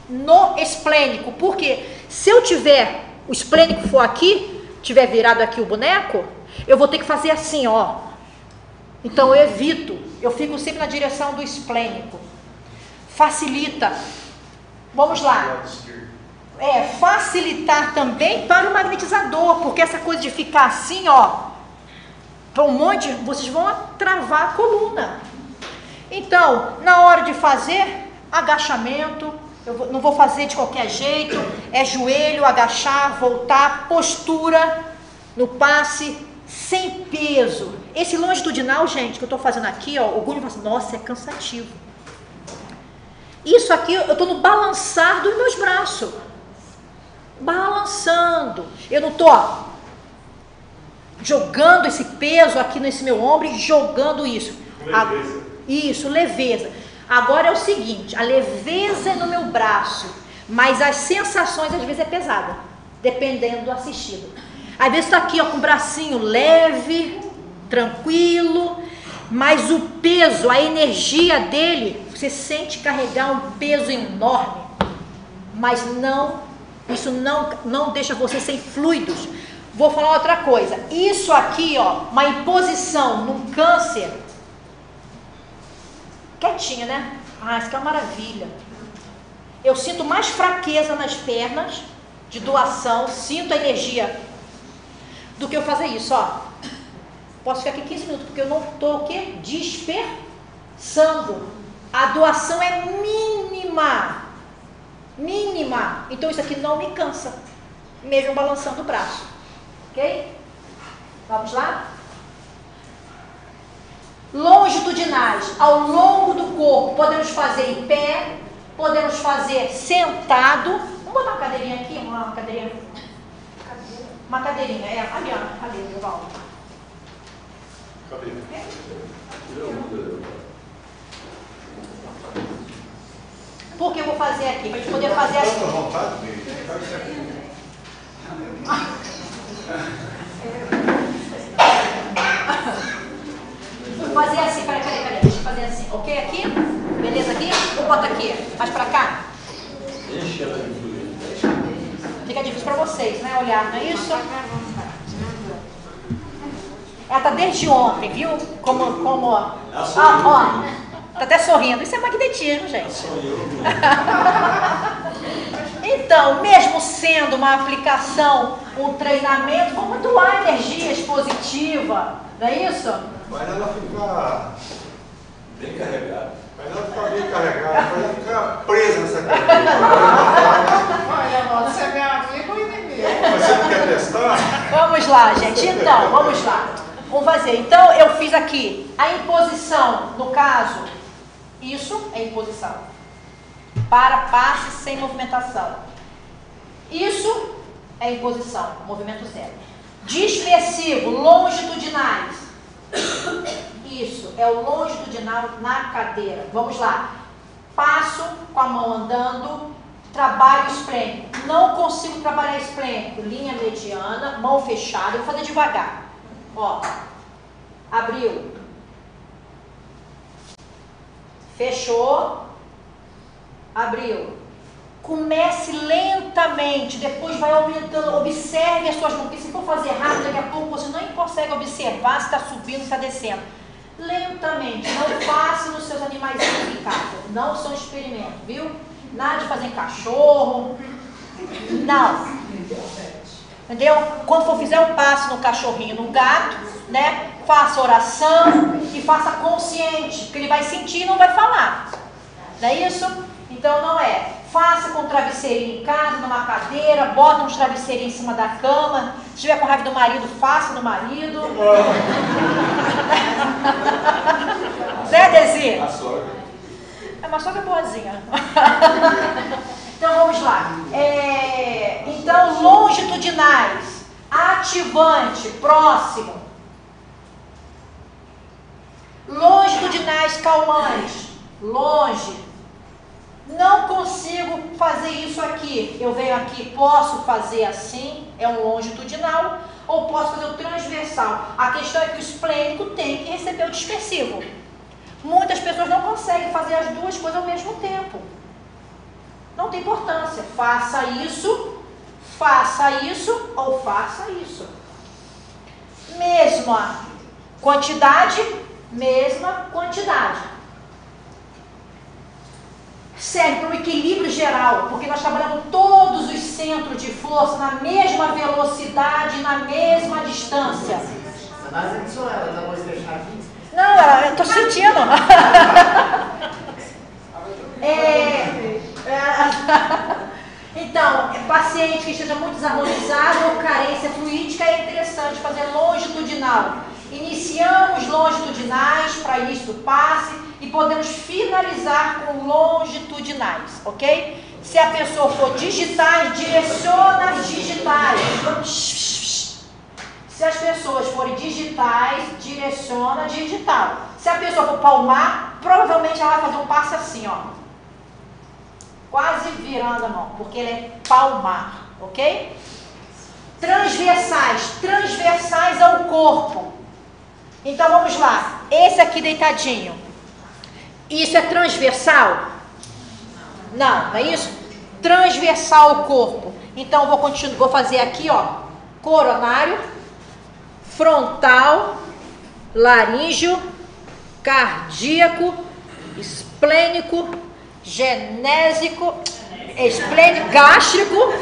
no esplênico, porque se eu tiver, o esplênico for aqui, tiver virado aqui o boneco, eu vou ter que fazer assim, ó. Então eu evito, eu fico sempre na direção do esplênico. Facilita. Vamos lá. Facilitar também para o magnetizador, porque essa coisa de ficar assim, ó, para um monte, vocês vão travar a coluna. Então, na hora de fazer agachamento, eu não vou fazer de qualquer jeito, é joelho, agachar, voltar, postura no passe, sem peso. Esse longitudinal, gente, que eu estou fazendo aqui, ó, o Gulli fala assim, nossa, é cansativo. Isso aqui, eu estou no balançar dos meus braços. Balançando. Eu não estou jogando esse peso aqui nesse meu ombro e jogando isso. Leveza. Isso, leveza. Agora é o seguinte, a leveza é no meu braço, mas as sensações às vezes é pesada, dependendo do assistido. Às vezes está aqui, ó, com o bracinho leve, tranquilo, mas o peso, a energia dele, você sente carregar um peso enorme, mas isso não deixa você sem fluidos. Vou falar outra coisa, isso aqui, ó, uma imposição num câncer, quietinha, né? Ah, isso aqui é uma maravilha. Eu sinto mais fraqueza nas pernas, de doação, sinto a energia, do que eu fazer isso, ó. Posso ficar aqui 15 minutos, porque eu não estou o quê? Dispersando. A doação é mínima. Mínima. Então isso aqui não me cansa, mesmo balançando o braço. Ok? Vamos lá? Longitudinais, ao longo do corpo, podemos fazer em pé, podemos fazer sentado. Vamos botar uma cadeirinha aqui, uma cadeirinha. Uma cadeirinha, ali, ó, ali, Val. Por que eu vou fazer aqui? Para a gente poder fazer assim. Fazer assim, peraí, deixa eu fazer assim, ok? Aqui, beleza aqui? Ou bota aqui, mais pra cá? Fica difícil pra vocês, né? Olhar, não é isso? Ela tá desde ontem, viu? Como ó, tá até sorrindo. Isso é magnetismo, gente. Então, mesmo sendo uma aplicação, um treinamento, vamos doar energias positivas, não é isso? Mas ela fica Bem carregado. Mas ela fica bem carregada, mas ela fica presa nessa cadeira. Olha, você é meu amigo e inimigo. Você não quer testar? Vamos lá, gente. Então, vamos lá. Vamos fazer. Então, eu fiz aqui a imposição, no caso, isso é imposição. Para passe sem movimentação. Isso é em posição, movimento zero. Dispersivo, longitudinais. Isso, é o longitudinal na cadeira. Vamos lá. Passo com a mão andando, trabalho esplênico. Não consigo trabalhar esplênico. Linha mediana, mão fechada. Eu vou fazer devagar. Ó, abriu. Fechou. Abriu. Comece lentamente, depois vai aumentando. Observe as suas mãos, porque se for fazer rápido, daqui a pouco você não consegue observar se está subindo, se está descendo. Lentamente, não faça nos seus animaizinhos em casa. Não são experimentos, viu? Nada de fazer em cachorro. Não. Entendeu? Quando for fizer um passo no cachorrinho, no gato, né? Faça oração e faça consciente, porque ele vai sentir e não vai falar. Não é isso? Então não é. Faça com travesseirinho em casa, numa cadeira, bota uns travesseirinhos em cima da cama. Se tiver com raiva do marido, faça no marido. Né, Desi? A sogra. É uma sogra boazinha. Então vamos lá. Então, longitudinais, ativante, próximo. Longitudinais, calmantes, longe. Não consigo fazer isso aqui. Eu venho aqui, posso fazer assim, é um longitudinal, ou posso fazer o transversal. A questão é que o esplênico tem que receber o dispersivo. Muitas pessoas não conseguem fazer as duas coisas ao mesmo tempo. Não tem importância. Faça isso ou faça isso. Mesma quantidade, mesma quantidade. Serve para o equilíbrio geral, porque nós trabalhamos todos os centros de força na mesma velocidade, na mesma distância. Não, eu estou sentindo. Então, paciente que esteja muito desarmonizado ou carência fluídica, é interessante fazer longitudinal. Iniciamos longitudinais para início do passe e podemos finalizar com longitudinais, ok? Se a pessoa for digitais, direciona as digitais. Se as pessoas forem digitais, direciona digital. Se a pessoa for palmar, provavelmente ela vai fazer um passe assim, ó. Quase virando a mão, porque ele é palmar, ok? Transversais, transversais ao corpo. Então vamos lá, esse aqui deitadinho. Isso é transversal? Não, não é isso? Transversal ao corpo. Então vou fazer aqui, ó, coronário, frontal, laríngeo, cardíaco, esplênico, genésico, esplênico, gástrico,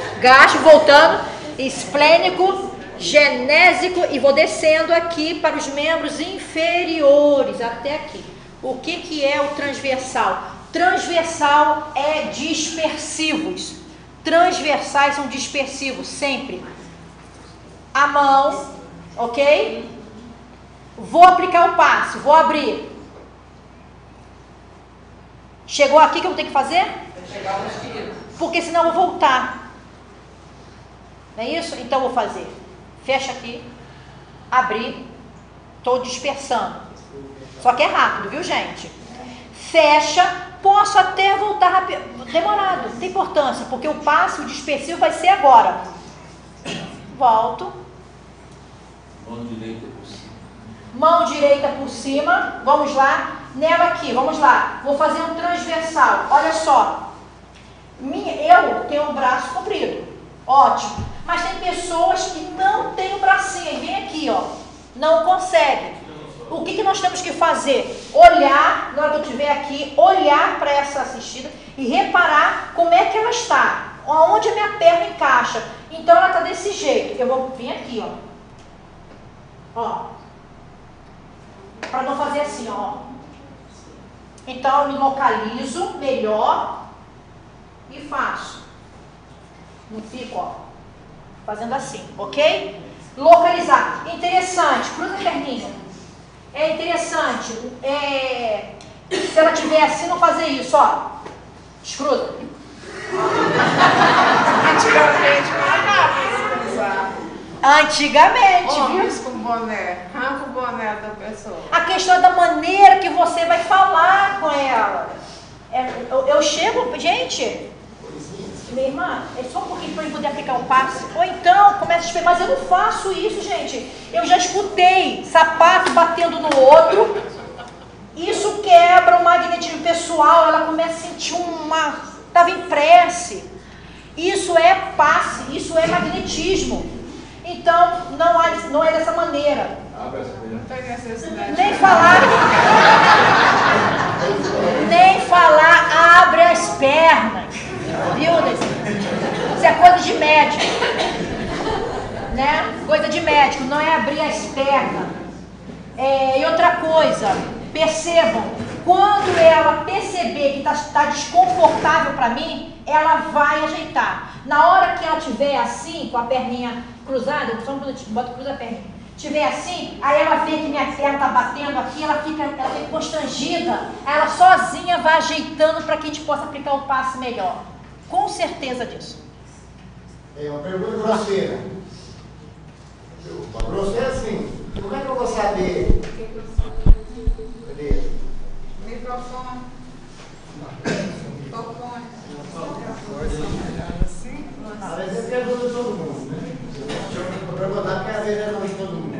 voltando, esplênico, genésico, e vou descendo aqui para os membros inferiores, até aqui. O que é o transversal? Transversal é dispersivos. Transversais são dispersivos, sempre. A mão, ok? Vou aplicar o passe, vou abrir. Chegou aqui que eu tenho que fazer? Porque senão eu vou voltar. Não é isso? Então eu vou fazer. Fecha aqui. Abrir. Estou dispersando. Só que é rápido, viu, gente? Fecha. Posso até voltar rápido. Demorado. Não tem importância. Porque o passe, o dispersivo vai ser agora. Volto. Mão direita por cima. Mão direita por cima. Vamos lá. Nela aqui, vamos lá. Vou fazer um transversal. Olha só. Eu tenho um braço comprido. Ótimo. Mas tem pessoas que não têm o bracinho. Vem aqui, ó. Não conseguem. O que nós temos que fazer? Olhar, na hora que eu estiver aqui, olhar para essa assistida e reparar como é que ela está. Onde a minha perna encaixa. Então ela está desse jeito. Eu vou vir aqui, ó. Para não fazer assim, ó. Então eu me localizo melhor e faço. Não fico, ó, fazendo assim, ok? Localizar. Interessante, cruza a perninha. É interessante, se ela estiver assim, não fazer isso, ó. Descruza. Antigamente, Antigamente, viu? Homens com boné, arranca o boné da pessoa. A questão é da maneira que você vai falar com ela. Eu chego, gente, minha irmã, é só um pouquinho para eu poder aplicar o passe. Ou então, começa a explicar, mas eu não faço isso, gente. Eu já escutei sapato batendo no outro. Isso quebra o magnetismo pessoal, ela começa a sentir estava em prece. Isso é passe, isso é magnetismo. Então, não é dessa maneira. Não tem necessidade. Nem falar, abre as pernas. Viu, Desi? Isso é coisa de médico. Né? Coisa de médico, não é abrir as pernas. E outra coisa, percebam, quando ela perceber que está desconfortável para mim, ela vai ajeitar. Na hora que ela estiver assim, com a perninha cruzada, só quando eu cruza a perninha, estiver assim, aí ela vê que minha perna está batendo aqui, ela fica constrangida, ela sozinha vai ajeitando para que a gente possa aplicar o passe melhor. Com certeza disso. É uma pergunta grosseira. Grosseira assim, como é que eu vou saber? Cadê? Microfone. Microfone. Às vezes é pergunta de todo mundo, né? Vou perguntar porque às vezes é pergunta de todo mundo.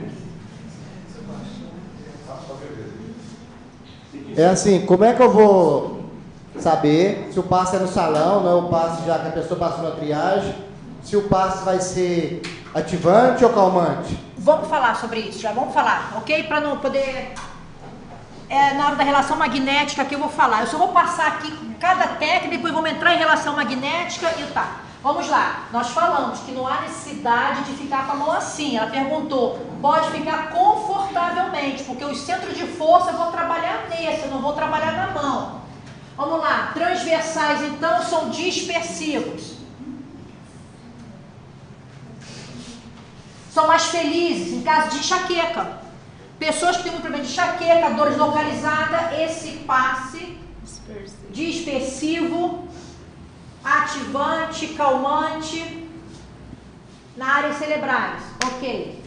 É assim, como é que eu vou saber se o passe é no salão, não é o passe já que a pessoa passou na triagem, se o passe vai ser ativante ou calmante? Vamos falar sobre isso, já vamos falar, ok? Para não poder... na hora da relação magnética que eu vou falar. Eu só vou passar aqui cada técnica, depois vamos entrar em relação magnética e tá. Vamos lá. Nós falamos que não há necessidade de ficar com a mão assim. Ela perguntou, pode ficar confortavelmente, porque os centros de força eu vou trabalhar nesse, eu não vou trabalhar na mão. Vamos lá. Transversais, então, são dispersivos. São mais felizes em caso de enxaqueca. Pessoas que têm um problema de enxaqueca, dores localizadas, esse passe dispersivo, ativante, calmante, na área cerebrais, ok.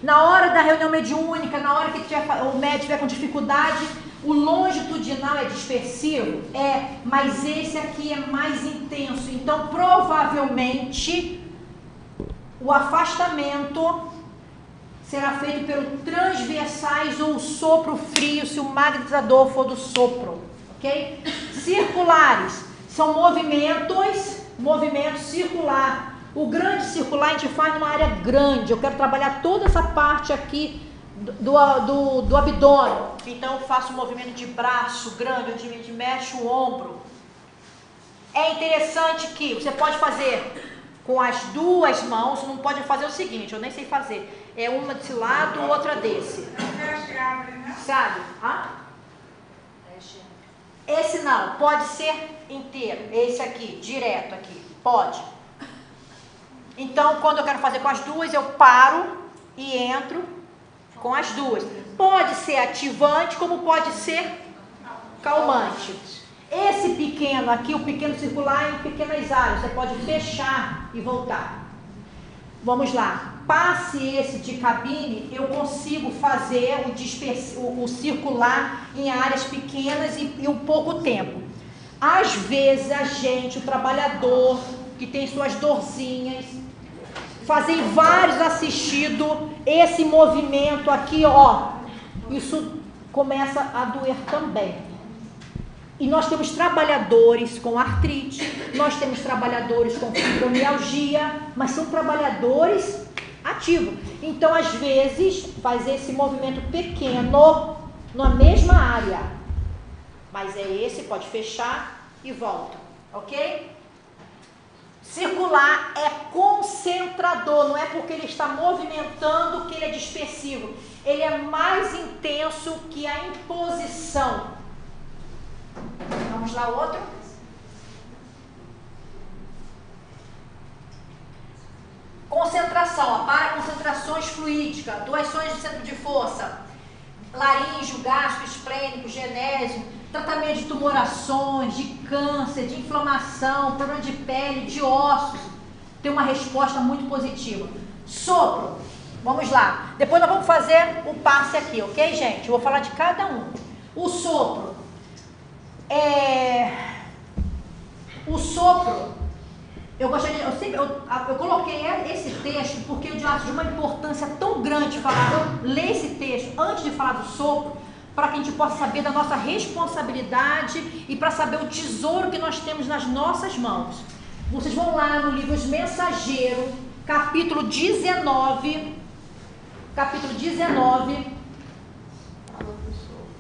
Na hora da reunião mediúnica, na hora que o médico estiver com dificuldade, o longitudinal é dispersivo? Mas esse aqui é mais intenso, então provavelmente o afastamento será feito pelo transversais ou sopro frio, se o magnetizador for do sopro, ok? Circulares são movimentos circular. O grande circular a gente faz numa área grande. Eu quero trabalhar toda essa parte aqui do abdômen. Então eu faço um movimento de braço grande, onde a gente mexe o ombro. É interessante que você pode fazer com as duas mãos, não pode fazer o seguinte, eu nem sei fazer. É uma desse lado, outra desse. Sabe? Esse não, pode ser inteiro. Esse aqui, direto aqui. Pode. Então, quando eu quero fazer com as duas, eu paro e entro com as duas. Pode ser ativante, como pode ser calmante. Esse pequeno aqui, o pequeno circular, em pequenas áreas. Você pode fechar e voltar. Vamos lá. Passe esse de cabine, eu consigo fazer o circular em áreas pequenas e um pouco tempo. Às vezes a gente, o trabalhador, que tem suas dorzinhas, fazer vários assistidos, esse movimento aqui, ó, isso começa a doer também. E nós temos trabalhadores com artrite, nós temos trabalhadores com fibromialgia, mas são trabalhadores ativos. Então, às vezes, faz esse movimento pequeno na mesma área. Mas é esse, pode fechar e volta, ok? Circular é concentrador, não é porque ele está movimentando que ele é dispersivo. Ele é mais intenso que a imposição. Vamos lá, outro. Concentração, para concentrações fluídicas, doações de centro de força, laríngeo, gastro, esplênico, genésio, tratamento de tumorações, de câncer, de inflamação, problema de pele, de ossos. ter uma resposta muito positiva. Sopro, vamos lá. Depois nós vamos fazer o passe aqui, ok, gente? Eu vou falar de cada um. O sopro. O sopro, eu gostaria, eu coloquei esse texto porque eu acho de uma importância tão grande ler esse texto antes de falar do sopro, para que a gente possa saber da nossa responsabilidade e para saber o tesouro que nós temos nas nossas mãos. Vocês vão lá no livro Os Mensageiros, capítulo 19,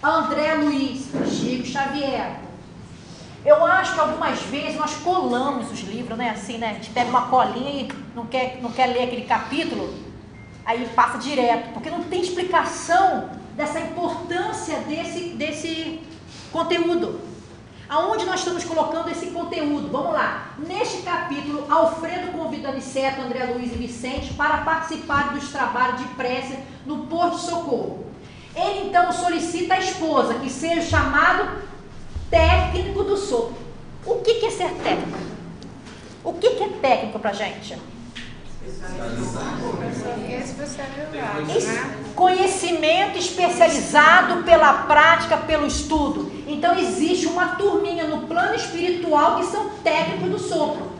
André Luiz, Chico Xavier. Eu acho que algumas vezes nós colamos os livros, né? Assim, né? A gente pega uma colinha e não quer ler aquele capítulo, aí passa direto, porque não tem explicação dessa importância desse conteúdo. Aonde nós estamos colocando esse conteúdo? Vamos lá. Neste capítulo, Alfredo convida Aniceto, André Luiz e Vicente para participar dos trabalhos de prece no Posto de Socorro. Ele então solicita a esposa que seja chamado técnico do sopro. O que é ser técnico? O que é técnico pra gente? Conhecimento especializado pela prática, pelo estudo. Então existe uma turminha no plano espiritual que são técnicos do sopro,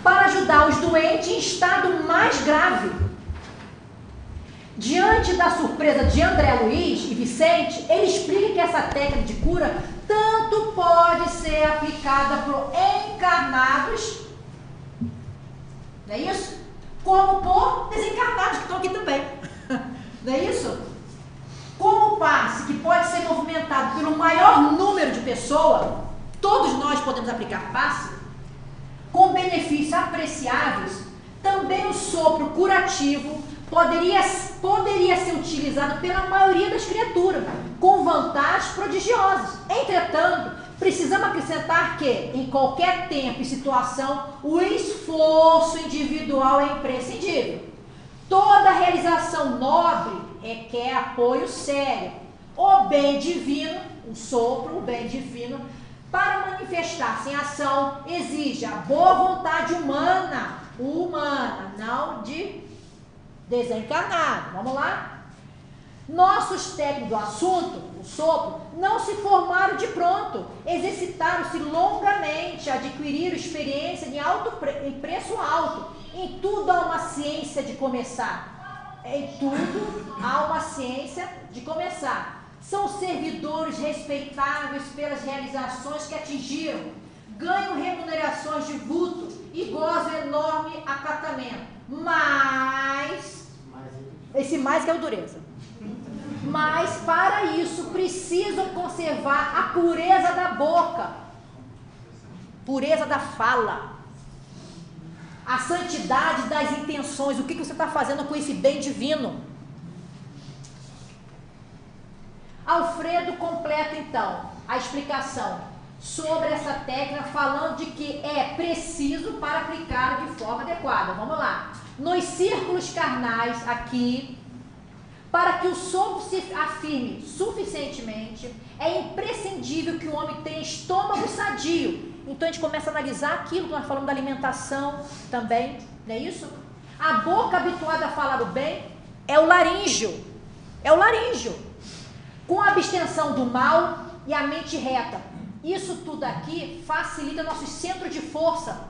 para ajudar os doentes em estado mais grave. Diante da surpresa de André Luiz e Vicente, ele explica que essa técnica de cura tanto pode ser aplicada por encarnados, não é isso? Como por desencarnados que estão aqui também, não é isso? Como o passe que pode ser movimentado pelo maior número de pessoas, todos nós podemos aplicar passe, com benefícios apreciáveis. Também o sopro curativo poderia ser utilizado pela maioria das criaturas, com vantagens prodigiosas. Entretanto, precisamos acrescentar que, em qualquer tempo e situação, o esforço individual é imprescindível. Toda realização nobre requer apoio sério. O bem divino, o sopro, o bem divino, para manifestar-se em ação, exige a boa vontade humana, não de desencarnado. Vamos lá? Nossos técnicos do assunto, o sopro, não se formaram de pronto, exercitaram-se longamente, adquiriram experiência em preço alto. Em tudo há uma ciência de começar. Em tudo há uma ciência de começar. São servidores respeitáveis pelas realizações que atingiram, ganham remunerações de vulto e gozam enorme acatamento. Mas, esse mais que é o dureza. Mas para isso precisam conservar a pureza da boca, pureza da fala, a santidade das intenções. O que você está fazendo com esse bem divino? Alfredo completa então a explicação sobre essa técnica, falando de que é preciso para aplicá-la de forma adequada. Vamos lá. Nos círculos carnais aqui, para que o sopro se afirme suficientemente, é imprescindível que o homem tenha estômago sadio. Então a gente começa a analisar aquilo que nós falamos da alimentação também, não é isso? A boca habituada a falar o bem é o laríngeo. É o laríngeo. Com a abstenção do mal e a mente reta. Isso tudo aqui facilita nossos centros de força.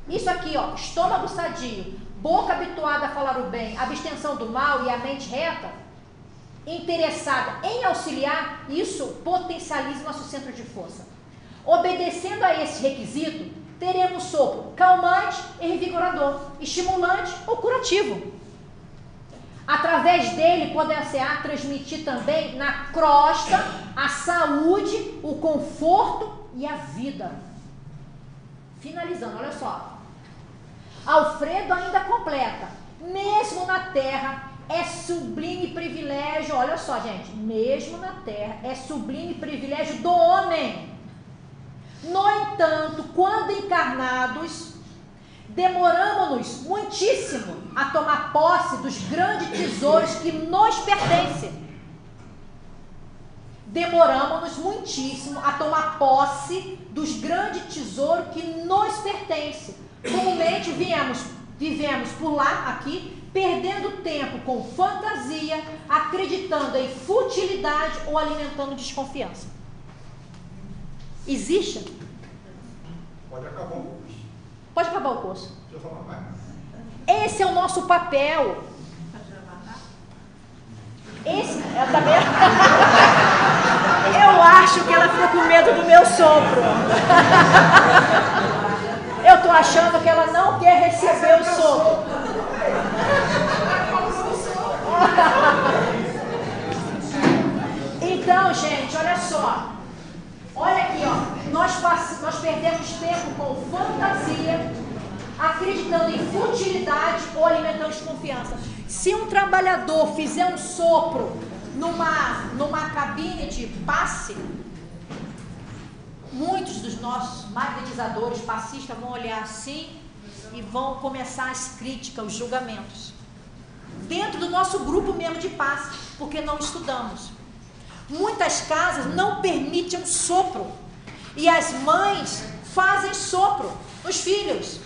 Isso aqui, ó, estômago sadio, boca habituada a falar o bem, abstenção do mal e a mente reta, interessada em auxiliar, isso potencializa nosso centro de força. Obedecendo a esse requisito, teremos sopro calmante e revigorador, estimulante ou curativo. Através dele poderá transmitir também na crosta a saúde, o conforto e a vida. Finalizando, olha só. Alfredo ainda completa: mesmo na terra é sublime privilégio, olha só, gente, mesmo na terra é sublime privilégio do homem. No entanto, quando encarnados, demoramos-nos muitíssimo a tomar posse dos grandes tesouros que nos pertencem. Demoramos-nos muitíssimo a tomar posse dos grandes tesouros que nos pertencem. Comumente vivemos por lá, aqui, perdendo tempo com fantasia, acreditando em futilidade ou alimentando desconfiança. Existe? Pode acabar o curso. Pode acabar o curso. Deixa eu falar mais. Esse é o nosso papel. Eu também. Eu acho que ela ficou com medo do meu sopro. Eu tô achando que ela não quer receber o sopro. Então, gente, olha só. Olha aqui, ó. Nós perdemos tempo com fantasia, acreditando em futilidade ou alimentando desconfiança. Se um trabalhador fizer um sopro numa cabine de passe, muitos dos nossos magnetizadores, passistas, vão olhar assim e vão começar as críticas, os julgamentos. Dentro do nosso grupo mesmo de passe, porque não estudamos. Muitas casas não permitem um sopro. E as mães fazem sopro nos filhos.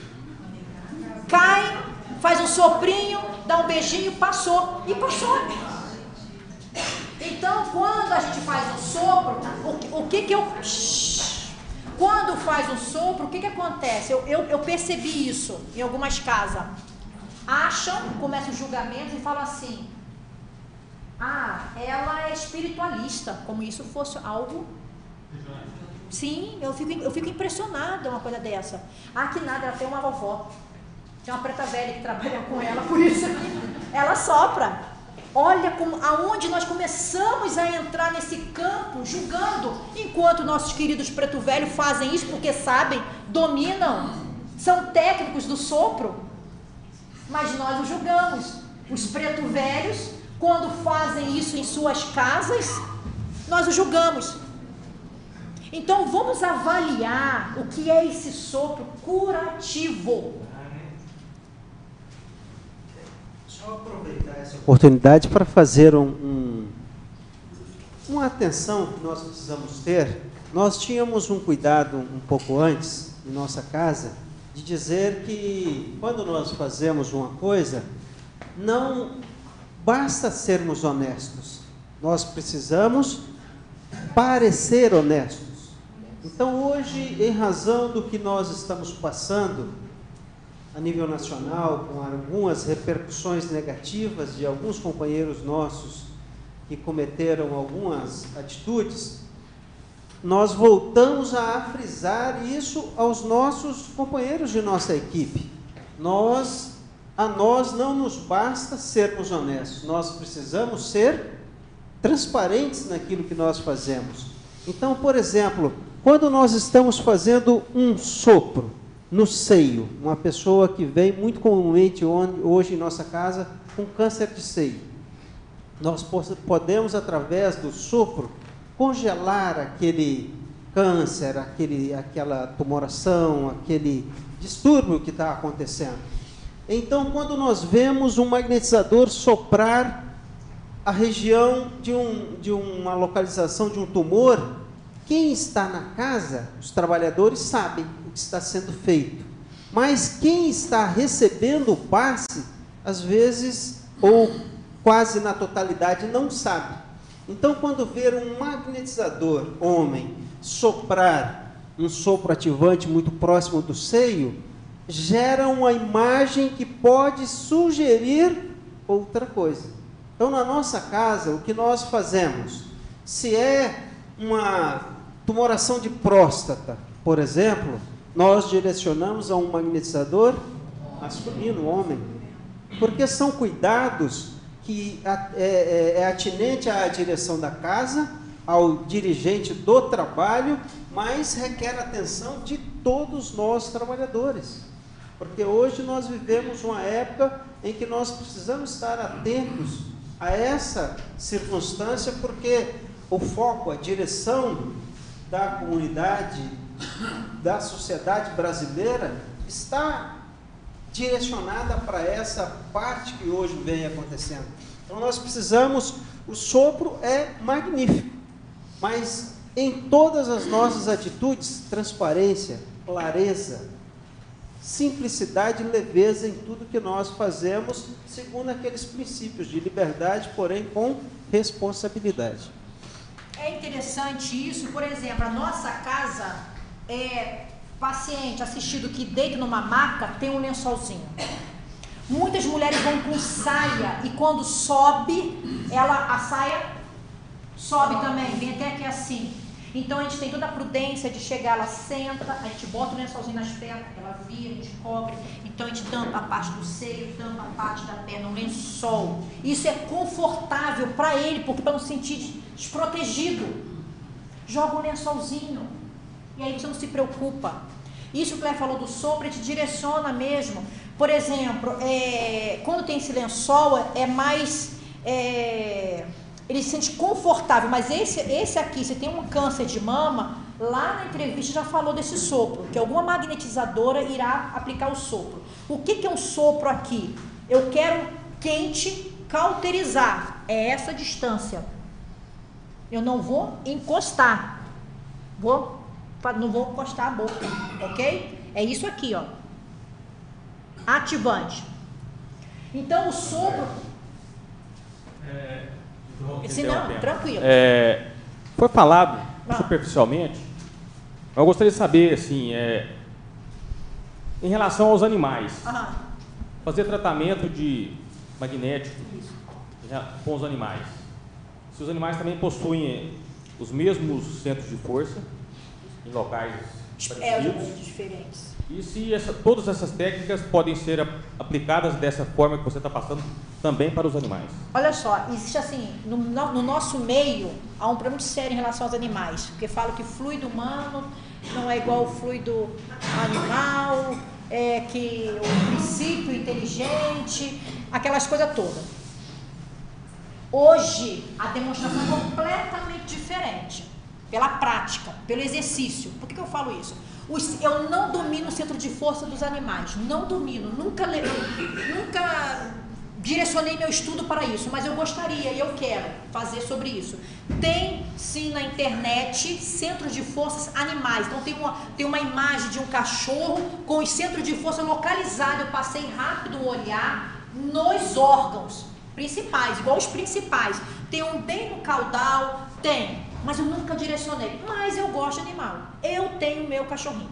Cai, faz um soprinho, dá um beijinho, passou. E passou. Então, quando a gente faz um sopro, quando faz um sopro, o que acontece? Eu percebi isso em algumas casas. Começam os julgamentos e falam assim: ah, ela é espiritualista, como isso fosse algo... Sim, eu fico impressionada uma coisa dessa. Ah, que nada, ela tem uma vovó. Tem uma preta velha que trabalha com ela, por isso ela sopra. Olha aonde nós começamos a entrar nesse campo, julgando, enquanto nossos queridos preto velho fazem isso porque sabem, dominam, são técnicos do sopro, mas nós os julgamos. Os preto velhos, quando fazem isso em suas casas, nós os julgamos. Então vamos avaliar o que é esse sopro curativo. Só aproveitar essa oportunidade para fazer uma atenção que nós precisamos ter. Nós tínhamos um cuidado um pouco antes, em nossa casa, de dizer que quando nós fazemos uma coisa, não basta sermos honestos, nós precisamos parecer honestos. Então hoje, em razão do que nós estamos passando a nível nacional, com algumas repercussões negativas de alguns companheiros nossos que cometeram algumas atitudes, nós voltamos a frisar isso aos nossos companheiros de nossa equipe. A nós não nos basta sermos honestos, nós precisamos ser transparentes naquilo que nós fazemos. Então, por exemplo, quando nós estamos fazendo um sopro no seio, uma pessoa que vem muito comumente hoje em nossa casa com câncer de seio, nós podemos, através do sopro, congelar aquele câncer, aquela tumoração, aquele distúrbio que está acontecendo. Então, quando nós vemos um magnetizador soprar a região de uma localização de um tumor, quem está na casa, os trabalhadores sabem o que está sendo feito. Mas quem está recebendo o passe, às vezes, ou quase na totalidade, não sabe. Então, quando ver um magnetizador, homem, soprar um sopro ativante muito próximo do seio, gera uma imagem que pode sugerir outra coisa. Então, na nossa casa, o que nós fazemos? Se é uma tumoração de próstata, por exemplo, nós direcionamos a um magnetizador masculino, homem, porque são cuidados que é atinente à direção da casa, ao dirigente do trabalho, mas requer atenção de todos nós trabalhadores. Porque hoje nós vivemos uma época em que nós precisamos estar atentos a essa circunstância, porque o foco, a direção da comunidade, da sociedade brasileira, está direcionada para essa parte que hoje vem acontecendo. Então nós precisamos, o sopro é magnífico, mas em todas as nossas atitudes, transparência, clareza, simplicidade e leveza em tudo que nós fazemos, segundo aqueles princípios de liberdade, porém com responsabilidade. É interessante isso, por exemplo, a nossa casa, paciente assistido que deita numa maca, tem um lençolzinho. Muitas mulheres vão com saia e quando sobe, a saia sobe também, vem até aqui assim. Então a gente tem toda a prudência de chegar, ela senta, a gente bota o lençolzinho nas pernas, ela vira, a gente cobre, então a gente tampa a parte do seio, tampa a parte da perna, um lençol. Isso é confortável para ele, porque para não se sentir desprotegido. Joga um lençolzinho e aí você não se preocupa. Isso que o Cléber falou do sopro, ele te direciona mesmo. Por exemplo, quando tem esse lençol, é mais... ele se sente confortável, mas esse aqui, se tem um câncer de mama, lá na entrevista já falou desse sopro, que alguma magnetizadora irá aplicar o sopro. O que é um sopro aqui? Eu quero quente, cauterizar, é essa distância. Eu não vou encostar, não vou encostar a boca, ok? É isso aqui, ó, ativante. Então o sopro... Se não, tranquilo. Foi falado superficialmente, eu gostaria de saber, assim, em relação aos animais, fazer tratamento de magnético com os animais. Se os animais também possuem os mesmos centros de força em locais parecidos, diferentes. E se todas essas técnicas podem ser aplicadas dessa forma que você está passando também para os animais? Olha só, existe assim, no nosso meio, há um problema muito sério em relação aos animais, porque falam que fluido humano não é igual ao fluido animal, que o princípio inteligente, aquelas coisas todas. Hoje, a demonstração é completamente diferente, pela prática, pelo exercício. Por que eu falo isso? Eu não domino o centro de força dos animais, não domino, nunca direcionei meu estudo para isso, mas eu gostaria e eu quero fazer sobre isso. Tem sim na internet centros de forças animais, então tem uma imagem de um cachorro com os centros de força localizados. Eu passei rápido o olhar nos órgãos principais, igual os principais. Tem um bem no caudal, mas eu nunca direcionei. Mas eu gosto de animal. Eu tenho meu cachorrinho.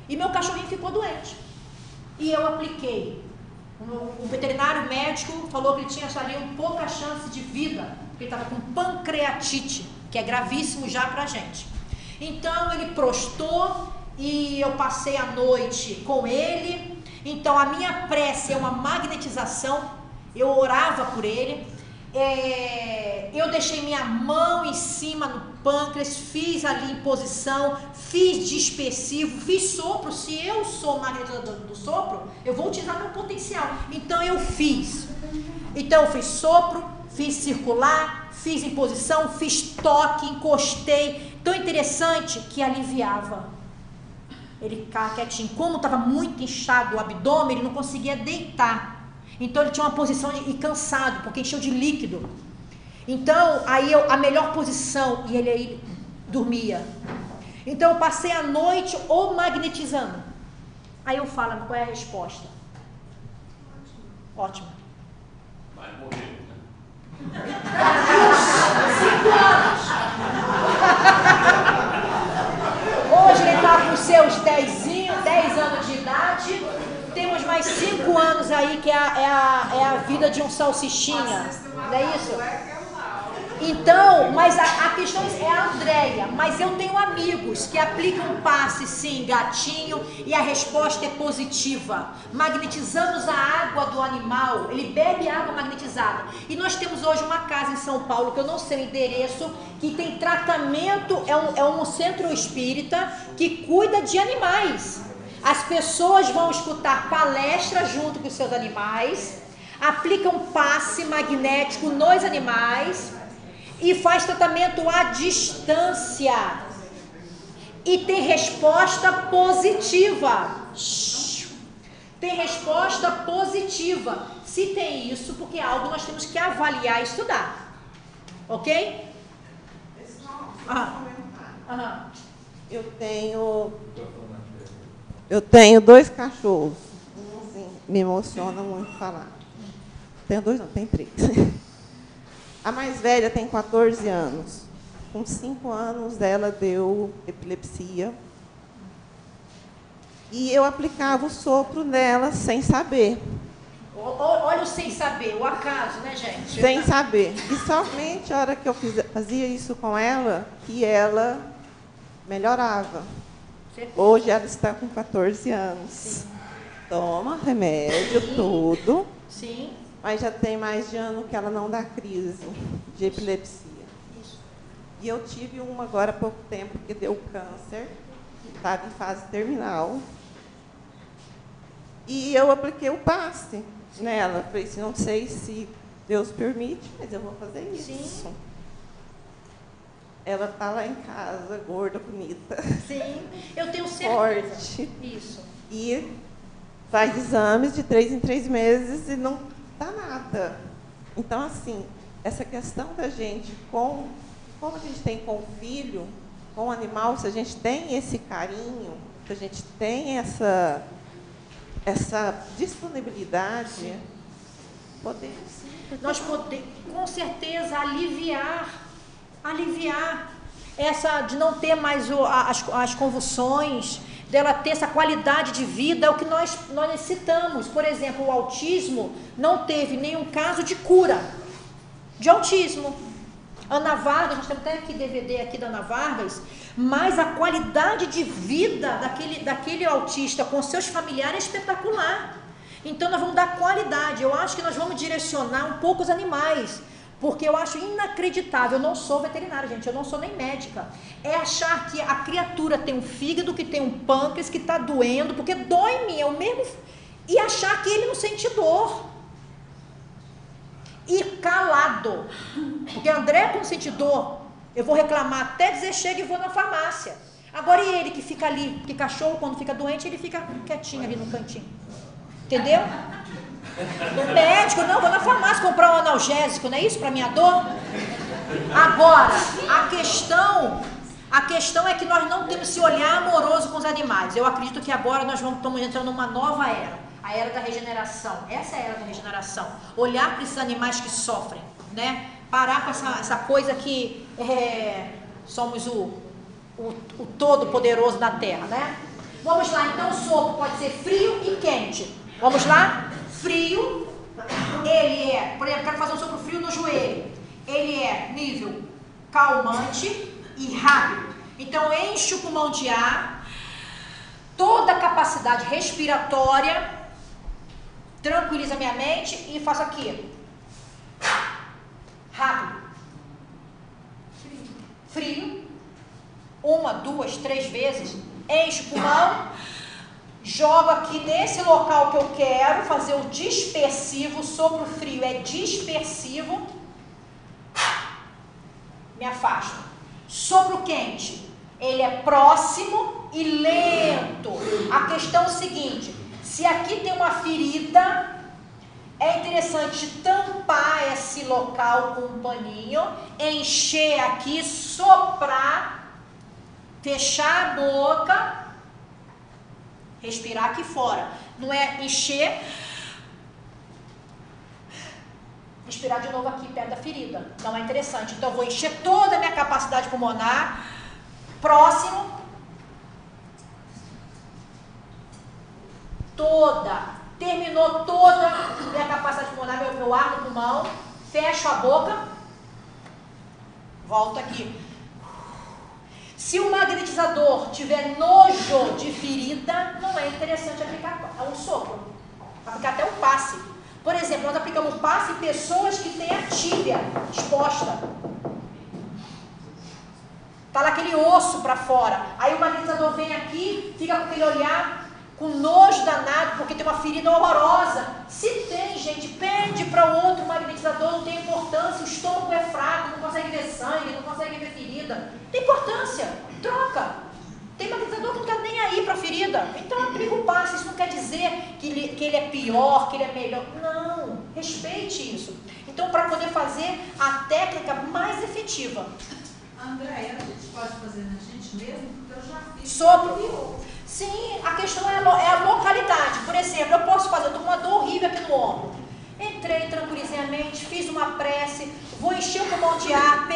E meu cachorrinho ficou doente. E eu apliquei. O veterinário médico falou que ele tinha pouca chance de vida, porque ele estava com pancreatite, que é gravíssimo já pra gente. Então ele prostou e eu passei a noite com ele. Então a minha prece é uma magnetização. Eu orava por ele. Eu deixei minha mão em cima no pâncreas, fiz ali imposição, fiz dispersivo, fiz sopro. Se eu sou magnetizador do sopro, eu vou utilizar meu potencial. Então eu fiz. Então eu fiz sopro, fiz circular, fiz imposição, fiz toque, encostei. Tão interessante que aliviava. Ele ficava quietinho. Como estava muito inchado o abdômen, ele não conseguia deitar. Então ele tinha uma posição e cansado, porque encheu de líquido. Então, aí a melhor posição, e ele aí dormia. Então eu passei a noite ou magnetizando. Aí eu falo, qual é a resposta? Ótimo. Mas morreu, né? 5 anos. Hoje ele está com seus 10 anos de idade. Temos mais 5 anos aí, que é a vida de um salsichinha. Não é isso? Então, mas a questão é a Andréia, mas eu tenho amigos que aplicam passe, sim, gatinho, e a resposta é positiva. Magnetizamos a água do animal, ele bebe água magnetizada. E nós temos hoje uma casa em São Paulo, que eu não sei o endereço, que tem tratamento, é um centro espírita que cuida de animais. As pessoas vão escutar palestra junto com os seus animais, aplicam passe magnético nos animais, e faz tratamento à distância. E tem resposta positiva. Tem resposta positiva. Se tem isso, porque é algo nós temos que avaliar e estudar. Ok? Eu tenho Eu tenho 2 cachorros. Assim, me emociona muito falar. Tenho 2, não, tem 3. A mais velha tem 14 anos. Com 5 anos, ela deu epilepsia. E eu aplicava o sopro nela sem saber. Olha o sem saber, o acaso, né, gente? Sem saber. E somente a hora que eu fazia isso com ela, que ela melhorava. Hoje ela está com 14 anos. Sim. Toma remédio, tudo. Sim. Mas já tem mais de ano que ela não dá crise de epilepsia. Isso. E eu tive uma agora há pouco tempo que deu câncer, estava em fase terminal. E eu apliquei o passe nela. Falei assim, não sei se Deus permite, mas eu vou fazer isso. Sim. Ela está lá em casa, gorda, bonita. Sim, eu tenho certeza. Forte. Isso. E faz exames de 3 em 3 meses e não dá nada. Então, assim, essa questão da gente, como a gente tem com o filho, com o animal, se a gente tem esse carinho, se a gente tem essa disponibilidade, podemos sim. Nós podemos, com certeza, aliviar essa de não ter mais as convulsões, dela ter essa qualidade de vida, é o que nós citamos. Por exemplo, o autismo não teve nenhum caso de cura de autismo. Ana Vargas, nós temos até aqui DVD aqui da Ana Vargas, mas a qualidade de vida daquele autista com seus familiares é espetacular. Então nós vamos dar qualidade. Eu acho que nós vamos direcionar um pouco os animais, porque eu acho inacreditável. Eu não sou veterinária, gente, eu não sou nem médica. É achar que a criatura tem um fígado, que tem um pâncreas, que está doendo, porque dói em mim, é o mesmo, e achar que ele não sente dor. E calado, porque André, quando sente dor, eu vou reclamar até dizer chega e vou na farmácia. Agora e ele que fica ali, porque cachorro quando fica doente, ele fica quietinho ali no cantinho, entendeu? O médico, não, vou na farmácia comprar um analgésico, não é isso, para minha dor? Agora, a questão é que nós não temos esse olhar amoroso com os animais. Eu acredito que agora nós estamos entrando numa nova era. A era da regeneração, essa é a era da regeneração. Olhar para esses animais que sofrem, né? Parar com essa coisa que somos o todo-poderoso da Terra, né? Vamos lá, então o sopro pode ser frio e quente. Vamos lá? Frio, ele é, por exemplo, quero fazer um sopro frio no joelho. Ele é nível calmante e rápido. Então enche o pulmão de ar, toda a capacidade respiratória, tranquiliza minha mente e faço aqui. Rápido. Frio. 1, 2, 3 vezes. Enche o pulmão. Jogo aqui nesse local que eu quero fazer o dispersivo. Sopro frio é dispersivo. Me afasto. Sopro quente. Ele é próximo e lento. A questão é o seguinte. Se aqui tem uma ferida, é interessante tampar esse local com um paninho, encher aqui, soprar, fechar a boca, respirar aqui fora. Não é encher, respirar de novo aqui perto da ferida. Não é interessante. Então eu vou encher toda a minha capacidade pulmonar, próximo, terminou toda a minha capacidade pulmonar, meu ar no pulmão, fecho a boca, volto aqui. Se o magnetizador tiver nojo de ferida, não é interessante aplicar um sopro, aplicar até um passe. Por exemplo, nós aplicamos passe em pessoas que têm a tíbia exposta. Está lá aquele osso para fora, aí o magnetizador vem aqui, fica com aquele olhar com nojo danado, porque tem uma ferida horrorosa. Se tem, gente, pede para o outro magnetizador, não tem importância, o estômago é fraco, não consegue ver sangue, não consegue ver ferida. Tem importância, troca. Tem magnetizador que não está nem aí para a ferida. Então aplica o passe, isso não quer dizer que ele é pior, que ele é melhor. Não, respeite isso. Então, para poder fazer a técnica mais efetiva. Andréia, a gente pode fazer na gente mesmo, porque eu já fiz. Sopro. Sim, a questão é a localidade. Por exemplo, eu posso fazer, eu estou com uma dor horrível aqui no ombro. Entrei, tranquilizei a mente, fiz uma prece, vou encher o pulmão de ar,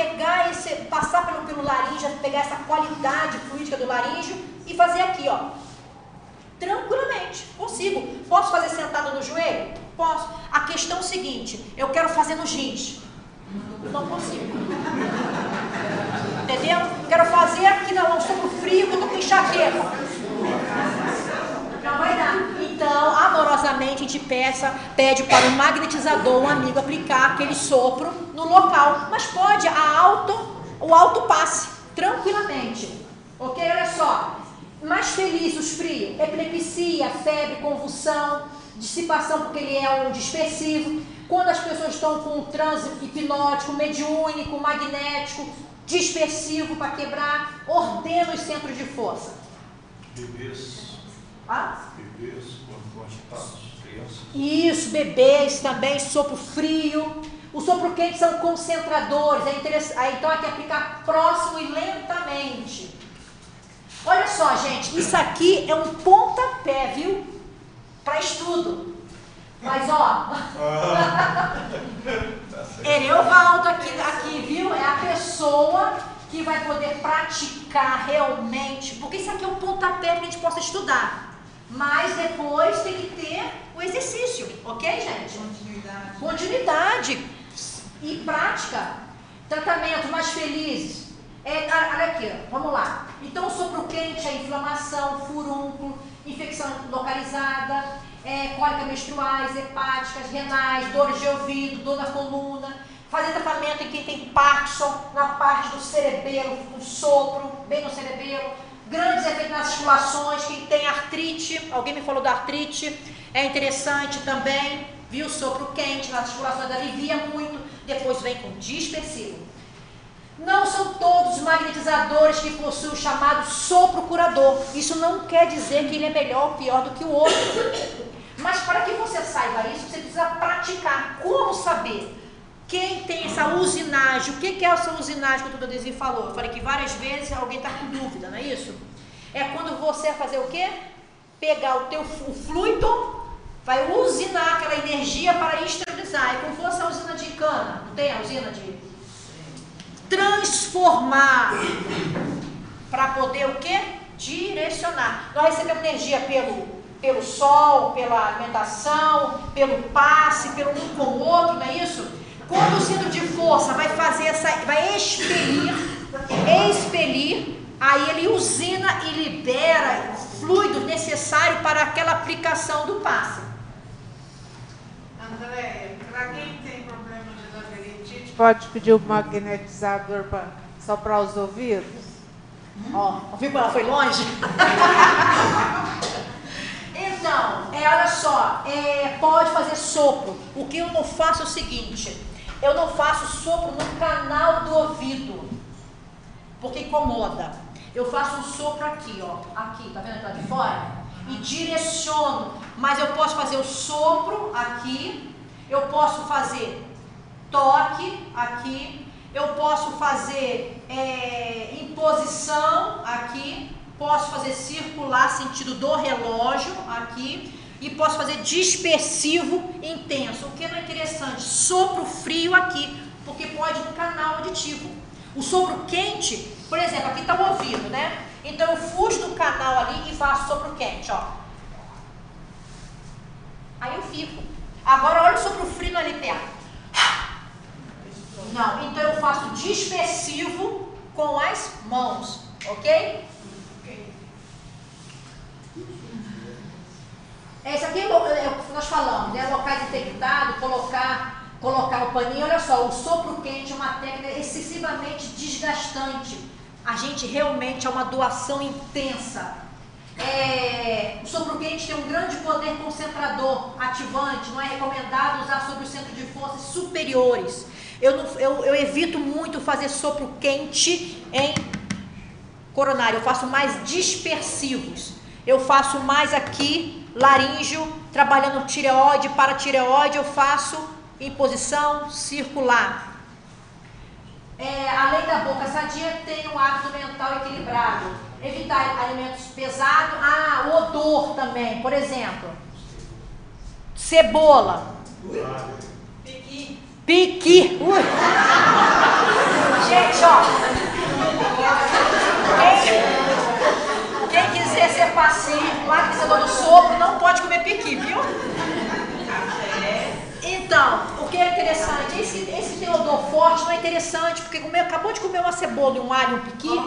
passar pelo laríngeo, pegar essa qualidade fluídica do laríngeo e fazer aqui, ó. Tranquilamente, consigo. Posso fazer sentado no joelho? Posso. A questão é o seguinte, eu quero fazer nos rins. Não consigo. Entendeu? Quero fazer aqui no sopro frio, que eu tô com enxaqueca. Não vai dar. Então, amorosamente, a gente pede para o magnetizador, um amigo, aplicar aquele sopro no local. Mas pode o alto passe, tranquilamente. Ok? Olha só. Mais feliz os frios. Epilepsia, febre, convulsão, dissipação, porque ele é um dispersivo. Quando as pessoas estão com um transe hipnótico, mediúnico, magnético, dispersivo para quebrar, ordena os centros de força. Bebês. Bebês, quando agitados, crianças. Isso, bebês também, sopro frio. O sopro quente são concentradores, é interessante. Então aqui aplicar próximo e lentamente. Olha só, gente, isso aqui é um pontapé, viu? Para estudo. Mas, ó, Ereuvaldo aqui, viu? É a pessoa que vai poder praticar realmente, porque isso aqui é um pontapé que a gente possa estudar. Mas depois tem que ter o exercício, ok, gente? Continuidade e prática. Tratamentos mais felizes. Olha aqui, vamos lá. Então, o sopro quente é inflamação, furúnculo, infecção localizada, cólicas menstruais, hepáticas, renais, dores de ouvido, dor na coluna. Fazer tratamento em quem tem Parkinson, na parte do cerebelo, um sopro, bem no cerebelo. Grandes efeitos nas articulações, quem tem artrite, alguém me falou da artrite, é interessante também, viu? Sopro quente nas articulações alivia muito, depois vem com dispersivo. Não são todos os magnetizadores que possuem o chamado sopro curador. Isso não quer dizer que ele é melhor ou pior do que o outro. Mas para que você saiba isso, você precisa praticar. Como saber? Quem tem essa usinagem? O que é essa usinagem que o doutor Desi falou? Eu falei que várias vezes alguém está com dúvida, não é isso? É quando você vai fazer o quê? Pegar o fluido, vai usinar aquela energia para estabilizar. É como se fosse a usina de cana. Não tem a usina de... Transformar para poder o quê? Direcionar. Nós recebemos energia pelo sol, pela alimentação, pelo passe, pelo um com o outro, não é isso? Quando o centro de força vai fazer vai expelir, aí ele usina e libera fluido necessário para aquela aplicação do passe. Andréia, para quem tem problema de labirintite, pode pedir o magnetizador para soprar os ouvidos? Ó, viu como ela foi longe? Então, olha só, pode fazer sopro. O que eu não faço é o seguinte, eu não faço sopro no canal do ouvido, porque incomoda. Eu faço um sopro aqui, ó, aqui, tá vendo lá de fora? E direciono, mas eu posso fazer o sopro aqui, eu posso fazer toque aqui, eu posso fazer imposição aqui, posso fazer circular sentido do relógio aqui e posso fazer dispersivo intenso. O que não é interessante? Sopro frio aqui, porque pode ir no canal auditivo. O sopro quente, por exemplo, aqui está o ouvido, né? Então eu fujo do canal ali e faço sopro quente, ó. Aí eu fico. Agora olha o sopro frio ali perto. Não, então eu faço dispersivo com as mãos, ok? Esse aqui é o que nós falamos, né? Locais infectados, colocar o paninho. Olha só, o sopro quente é uma técnica excessivamente desgastante. A gente realmente é uma doação intensa. O sopro quente tem um grande poder concentrador, ativante. Não é recomendado usar sobre o centro de forças superiores. Eu evito muito fazer sopro quente em coronário. Eu faço mais dispersivos. Eu faço mais aqui, laríngeo, trabalhando tireoide, paratireoide, eu faço em posição circular. A lei da boca sadia tem um hábito mental equilibrado. Evitar alimentos pesados. Ah, o odor também, por exemplo. Cebola. Piqui. Ui. Gente, ó. Quem quiser ser passivo, lá que você dá no sopro, não pode comer piqui, viu? Então, o que é interessante, esse tem odor forte não é interessante, porque acabou de comer uma cebola e um alho e um piqui.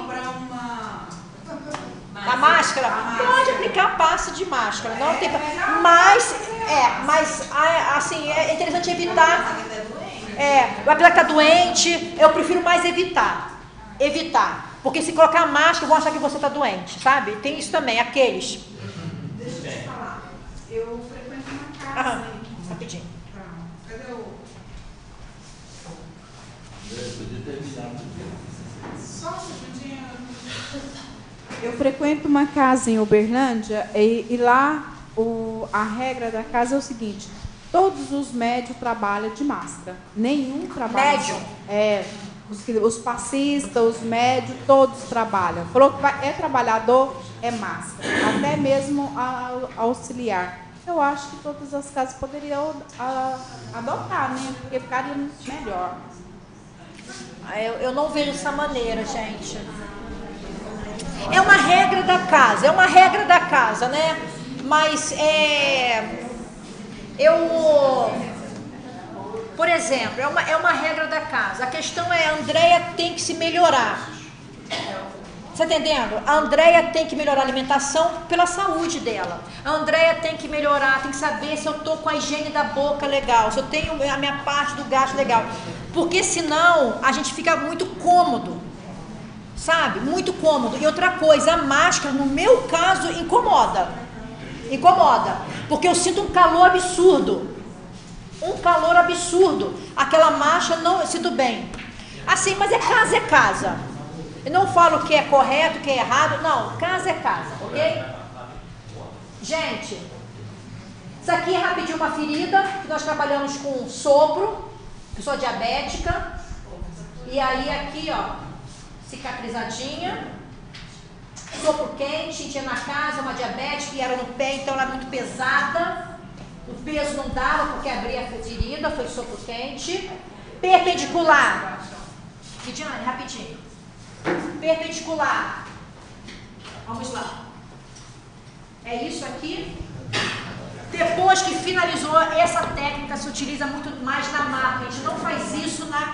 A máscara? Pode aplicar a pasta de máscara, não tem. Mas assim, é interessante evitar. Vai apesar que tá doente, eu prefiro mais evitar. Porque se colocar máscara, vão achar que você tá doente, sabe? Tem isso também, aqueles. Deixa eu te falar. Eu frequento uma casa. Rapidinho. Cadê o... Só um segundinho. Eu frequento uma casa em Uberlândia e lá a regra da casa é o seguinte: todos os médios trabalham de máscara. Nenhum trabalha. Médio? Os passistas, os médios, todos trabalham. Falou que é trabalhador, é máscara. Até mesmo auxiliar. Eu acho que todas as casas poderiam adotar, né? Porque ficaria melhor. Eu não vejo dessa maneira, gente. É uma regra da casa, né? Mas por exemplo, é uma regra da casa. A questão é, a Andréia tem que se melhorar. Você está entendendo? A Andréia tem que melhorar a alimentação pela saúde dela. A Andréia tem que melhorar, tem que saber se eu estou com a higiene da boca legal, se eu tenho a minha parte do gasto legal. Porque senão a gente fica muito cômodo. Sabe? Muito cômodo. E outra coisa, a máscara, no meu caso, incomoda. Porque eu sinto um calor absurdo. Aquela máscara, não, eu sinto bem. Assim, mas é casa. Eu não falo que é correto, que é errado. Não, casa é casa, ok? Gente, isso aqui é rapidinho uma ferida, que nós trabalhamos com sopro. Eu sou diabética. E aí aqui, ó, cicatrizadinha. Sopro quente, tinha na casa, uma diabética, e era no pé, então ela é muito pesada. O peso não dava porque abria a ferida, foi sopro quente. Perpendicular. Lidiane, rapidinho. Perpendicular. Vamos lá. É isso aqui. Depois que finalizou, essa técnica se utiliza muito mais na maca. A gente não faz isso na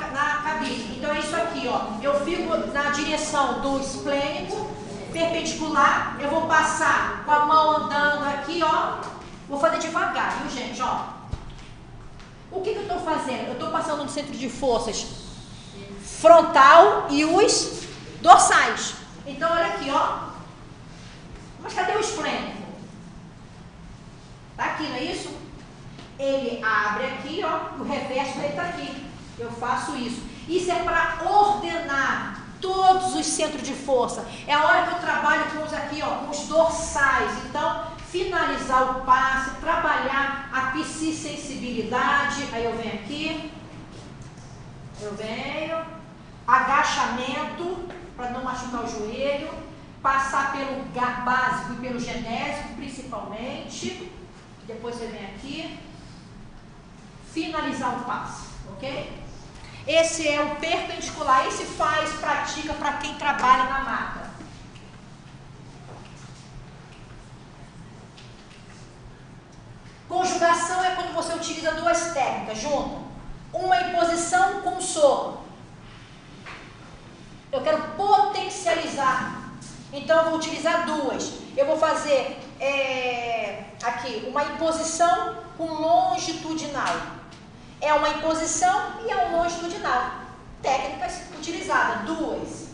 cabine. Então é isso aqui, ó. Eu fico na direção do esplênico, perpendicular. Eu vou passar com a mão andando aqui, ó. Vou fazer devagar, viu, gente, ó. O que eu estou fazendo? Eu estou passando no centro de forças frontal e os dorsais. Então, olha aqui, ó. Mas cadê o esplênico? Tá aqui, não é isso? Ele abre aqui, ó. O reverso dele tá aqui. Eu faço isso. Isso é para ordenar todos os centros de força. É a hora que eu trabalho com os aqui, ó, com os dorsais. Então, finalizar o passe, trabalhar a psisensibilidade. Aí eu venho aqui. Agachamento, para não machucar o joelho. Passar pelo básico e pelo genésico, principalmente. Depois você vem aqui. Finalizar o passe, ok? Esse é o perpendicular. Esse pratica para quem trabalha na maca. Conjugação é quando você utiliza duas técnicas junto. Uma em posição com sopro. Eu quero potencializar. Então, eu vou utilizar duas. Eu vou fazer aqui uma imposição com longitudinal. É uma imposição e é um longitudinal. Técnicas utilizadas, duas.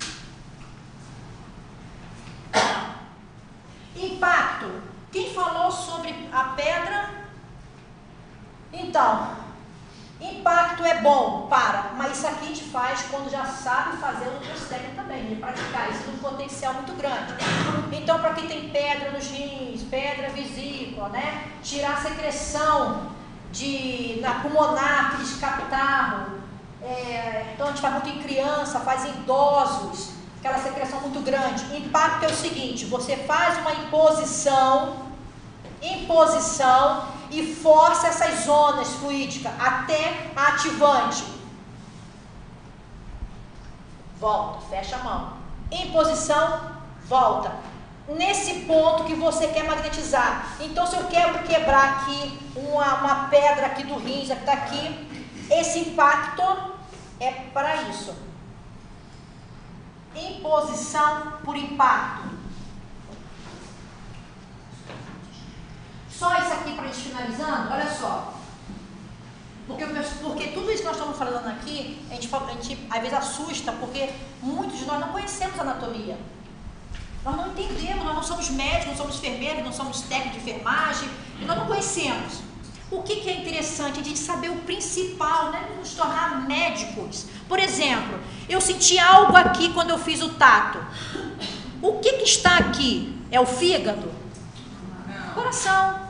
Impacto. Quem falou sobre a pedra? Então, impacto é bom mas isso aqui a gente faz quando já sabe fazer outras técnicas também, de praticar isso num potencial muito grande. Então, para quem tem pedra nos rins, pedra vesícula, né? Tirar a secreção na pulmonar, aqueles catarro. Então, a gente faz muito em criança, faz em idosos, aquela secreção muito grande. Impacto é o seguinte, você faz uma imposição e força essas zonas fluídicas até a ativante. Volta, fecha a mão. Imposição, volta. Nesse ponto que você quer magnetizar. Então, se eu quero quebrar aqui uma pedra aqui do rins, que está aqui, esse impacto é para isso. Imposição por impacto. Só isso aqui para a gente finalizando, olha só. Porque tudo isso que nós estamos falando aqui, a gente às vezes assusta, porque muitos de nós não conhecemos anatomia. Nós não entendemos, nós não somos médicos, não somos enfermeiros, não somos técnicos de enfermagem, nós não conhecemos. O que é interessante? A gente saber o principal, né? Nos tornar médicos. Por exemplo, eu senti algo aqui quando eu fiz o tato. O que está aqui? É o fígado? Coração.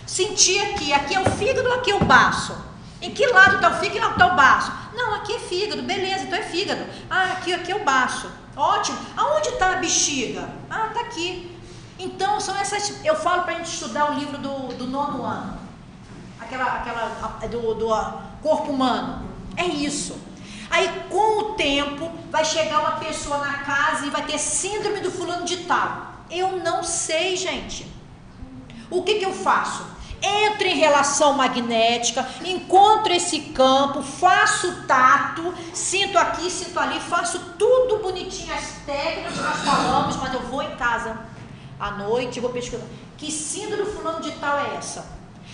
Senti aqui é o fígado ou aqui é o baço? Em que lado está o fígado e que lado está o baço? Não, aqui é fígado, beleza, então é fígado. Ah, aqui é o baço. Ótimo. Aonde está a bexiga? Ah, está aqui. Então, são essas... Eu falo para a gente estudar o livro do 9º ano. Do corpo humano. É isso. Aí, com o tempo, vai chegar uma pessoa na casa e vai ter síndrome do fulano de tal. Eu não sei, gente. O que eu faço? Entro em relação magnética, encontro esse campo, faço tato, sinto aqui, sinto ali, faço tudo bonitinho, as técnicas que nós falamos, mas eu vou em casa à noite, vou pesquisar. Que síndrome do fulano de tal é essa?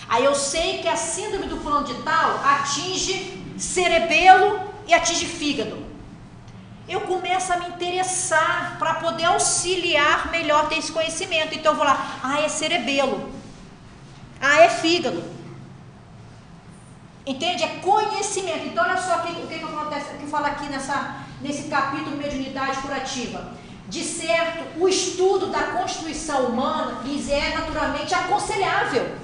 Aí eu sei que a síndrome do fulano de tal atinge cerebelo e atinge fígado. Eu começo a me interessar para poder auxiliar melhor ter esse conhecimento. Então eu vou lá, é cerebelo. É fígado. Entende? É conhecimento. Então, olha só o que acontece, que fala aqui nesse capítulo Mediunidade Curativa. De certo, o estudo da constituição humana lhes é naturalmente aconselhável.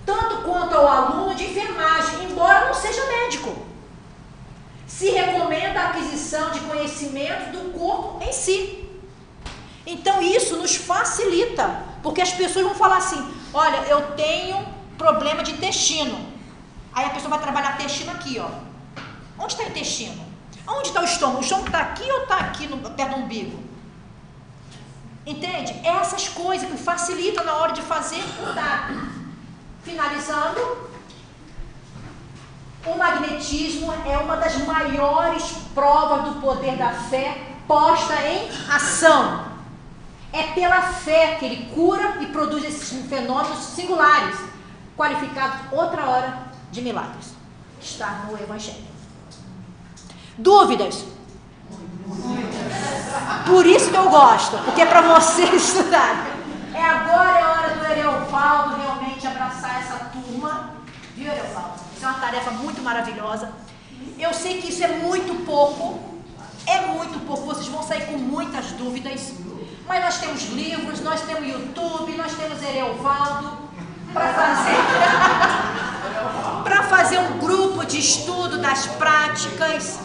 Tanto quanto ao aluno de enfermagem, embora não seja médico. Se recomenda a aquisição de conhecimento do corpo em si. Então isso nos facilita, porque as pessoas vão falar assim, olha, eu tenho problema de intestino. Aí a pessoa vai trabalhar intestino aqui, ó. Onde está o intestino? Onde está o estômago? O estômago está aqui ou está aqui perto do umbigo? Entende? Essas coisas que facilitam na hora de fazer o tato. Finalizando, o magnetismo é uma das maiores provas do poder da fé posta em ação. É pela fé que ele cura e produz esses fenômenos singulares, qualificados outra hora de milagres. Está no Evangelho. Dúvidas? Por isso que eu gosto, porque é para vocês estudarem. Agora é a hora do Ereovaldo realmente abraçar essa turma. Viu, Ereovaldo? Isso é uma tarefa muito maravilhosa. Eu sei que isso é muito pouco, vocês vão sair com muitas dúvidas. Mas nós temos livros, nós temos YouTube, nós temos Ereovaldo para fazer um grupo de estudo das práticas,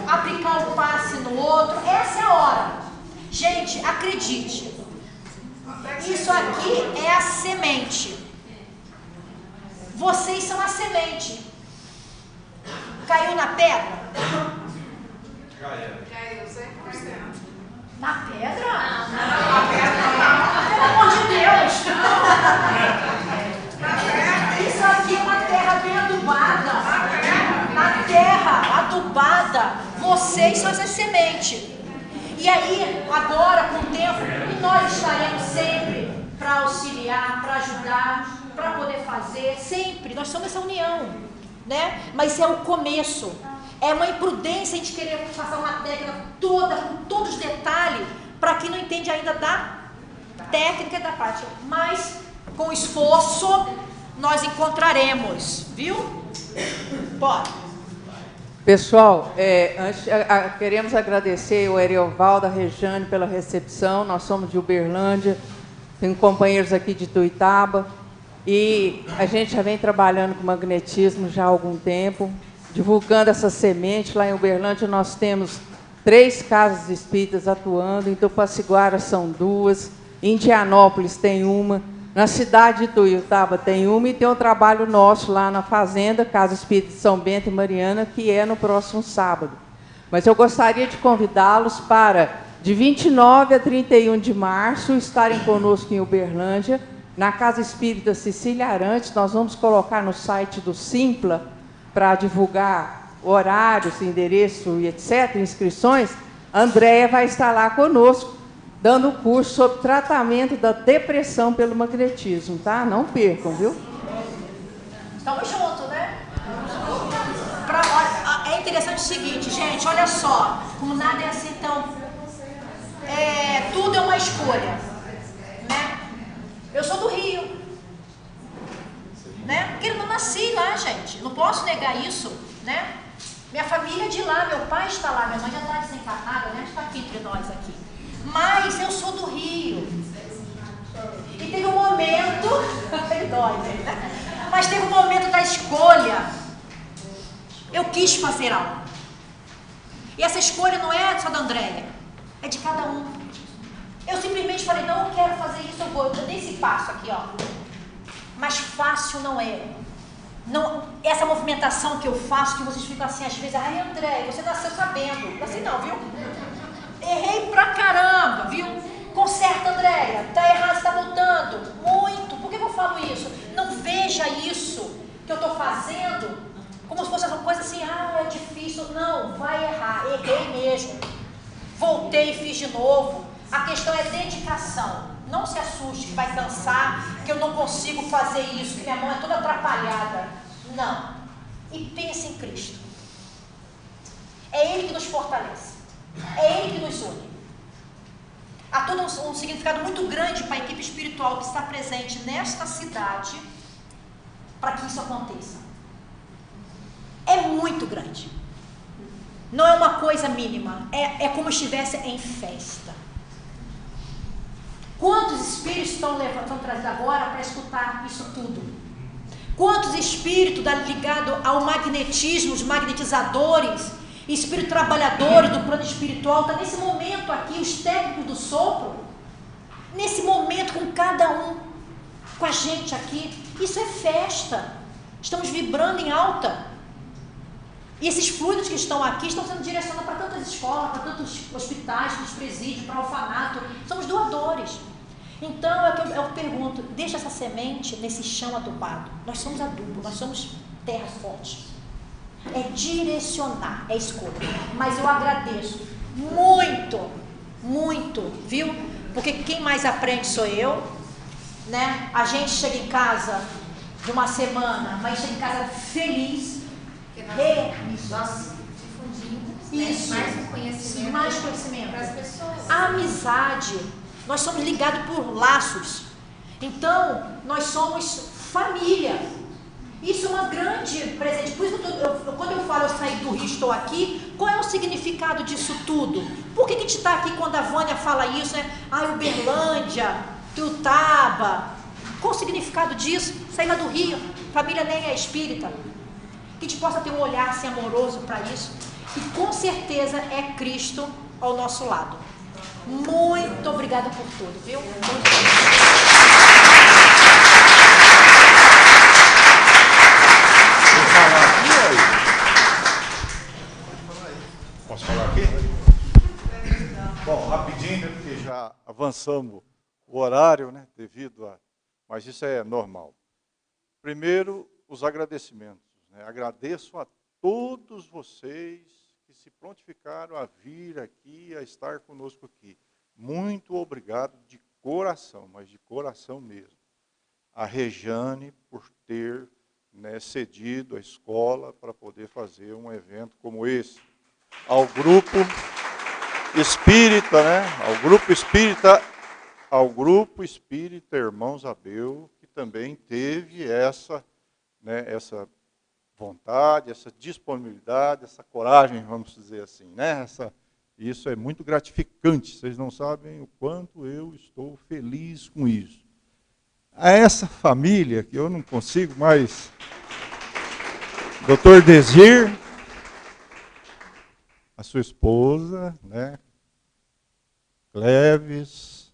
aplicar um passe no outro. Essa é a hora. Gente, acredite, isso aqui é a semente. Vocês são a semente. Caiu na pedra? Caiu 100%. Na pedra? Não. Pelo amor de Deus! Isso aqui é uma terra bem adubada. Na terra adubada, vocês são essa semente. E aí, agora, com o tempo, nós estaremos sempre para auxiliar, para ajudar, para poder fazer, sempre. Nós somos essa união, né? Mas é o começo. É uma imprudência a gente querer passar uma técnica toda, com todos os detalhes, para quem não entende ainda da técnica e da prática. Mas, com esforço, nós encontraremos, viu? Pode. Pessoal, queremos agradecer o Ereovaldo, a Rejane pela recepção. Nós somos de Uberlândia, tem companheiros aqui de Tuitaba, e a gente já vem trabalhando com magnetismo já há algum tempo, divulgando essa semente. Lá em Uberlândia nós temos 3 casas espíritas atuando, em Tupaciguara são 2, em Indianópolis tem uma, na cidade de Tuiutaba tem uma, e tem um trabalho nosso lá na Fazenda, Casa Espírita de São Bento e Mariana, que é no próximo sábado. Mas eu gostaria de convidá-los para, de 29 a 31 de março, estarem conosco em Uberlândia, na Casa Espírita Cecília Arantes. Nós vamos colocar no site do Simpla para divulgar horários, endereço e etc., inscrições. A Andréia vai estar lá conosco, dando curso sobre tratamento da depressão pelo magnetismo, tá? Não percam, viu? Estamos juntos, né? É interessante o seguinte, gente, olha só, como nada é assim tão... tudo é uma escolha, né? Eu sou do Rio, né? Porque eu não nasci lá, gente, não posso negar isso, né? Minha família é de lá, meu pai está lá, minha mãe já está desencarnada, né? Está aqui entre nós aqui. Mas eu sou do Rio. E teve um momento, ele dói, né? Mas teve um momento da escolha. Eu quis fazer algo. E essa escolha não é só da Andréia, é de cada um. Eu simplesmente falei, não, eu quero fazer isso, eu vou. Eu dei esse passo aqui, ó. Mas fácil não é. Não, essa movimentação que eu faço, que vocês ficam assim, às vezes, ai, Andréia, você nasceu sabendo. Assim não, viu? Errei pra caramba, viu? Conserta, Andréia. Tá errado, você tá voltando. Muito. Por que eu falo isso? Não veja isso que eu tô fazendo como se fosse uma coisa assim, ah, é difícil. Não, vai errar. Errei mesmo. Voltei e fiz de novo. A questão é dedicação. Não se assuste que vai cansar, que eu não consigo fazer isso, que minha mão é toda atrapalhada. Não. E pense em Cristo. É Ele que nos fortalece. É Ele que nos une. Há todo um significado muito grande para a equipe espiritual que está presente nesta cidade para que isso aconteça. É muito grande. Não é uma coisa mínima. É como se estivesse em festa. Quantos espíritos estão trazidos agora para escutar isso tudo? Quantos espíritos ligados ao magnetismo, os magnetizadores, espíritos trabalhadores do plano espiritual, está nesse momento aqui, os técnicos do sopro, nesse momento com cada um, com a gente aqui. Isso é festa. Estamos vibrando em alta. E esses fluidos que estão aqui estão sendo direcionados para tantas escolas, para tantos hospitais, para os presídios, para o orfanato. Somos doadores. Então, eu pergunto, deixa essa semente nesse chão adubado. Nós somos adubo, nós somos terra forte. É direcionar, é escolha. Mas eu agradeço muito, muito, viu? Porque quem mais aprende sou eu, né? A gente chega em casa de uma semana, mas chega em casa feliz. Nós difundimos isso, mais conhecimento para as pessoas. A amizade, nós somos ligados por laços. Então, nós somos família. Isso é uma grande presente. Por isso, quando eu falo eu saí do Rio, estou aqui, qual é o significado disso tudo? Por que a gente está aqui quando a Vânia fala isso, né? Uberlândia, Tuiutaba. Qual o significado disso? Saí lá do Rio, família nem é espírita. Que a gente possa ter um olhar assim, amoroso para isso. E com certeza é Cristo ao nosso lado. Muito obrigada por tudo, viu? Posso falar aqui? Bom, rapidinho, porque já avançamos o horário, né? Mas isso é normal. Primeiro, os agradecimentos. Agradeço a todos vocês que se prontificaram a vir aqui, a estar conosco aqui. Muito obrigado de coração, mas de coração mesmo. A Rejane por ter cedido a escola para poder fazer um evento como esse. Ao grupo espírita, ao grupo espírita Irmãos Abel, que também teve essa vontade, essa disponibilidade, essa coragem, vamos dizer assim, né? Isso é muito gratificante, vocês não sabem o quanto eu estou feliz com isso. A essa família, que eu não consigo mais, Dr. Desir, a sua esposa, né? Cleves,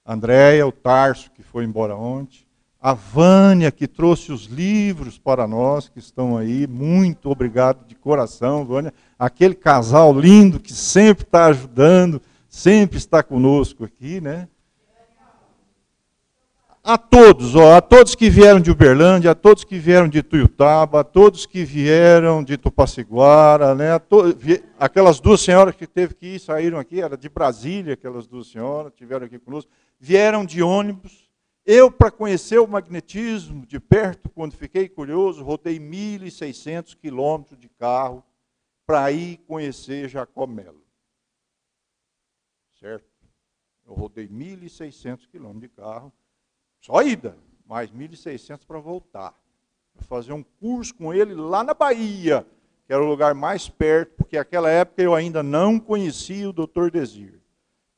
Andréia, o Tarso, que foi embora ontem, a Vânia, que trouxe os livros para nós, que estão aí, muito obrigado de coração, Vânia, aquele casal lindo que sempre está ajudando, sempre está conosco aqui, né? A todos que vieram de Uberlândia, a todos que vieram de Tuiutaba, a todos que vieram de Tupaciguara, né? Aquelas duas senhoras que teve que ir, saíram aqui, era de Brasília, aquelas duas senhoras, estiveram aqui conosco, vieram de ônibus. Eu, para conhecer o magnetismo de perto, quando fiquei curioso, rodei 1.600 quilômetros de carro para ir conhecer Jacó Melo. Certo? Eu rodei 1.600 quilômetros de carro, só ida, mais 1.600 para voltar. Para fazer um curso com ele lá na Bahia, que era o lugar mais perto, porque naquela época eu ainda não conhecia o Dr. Desir,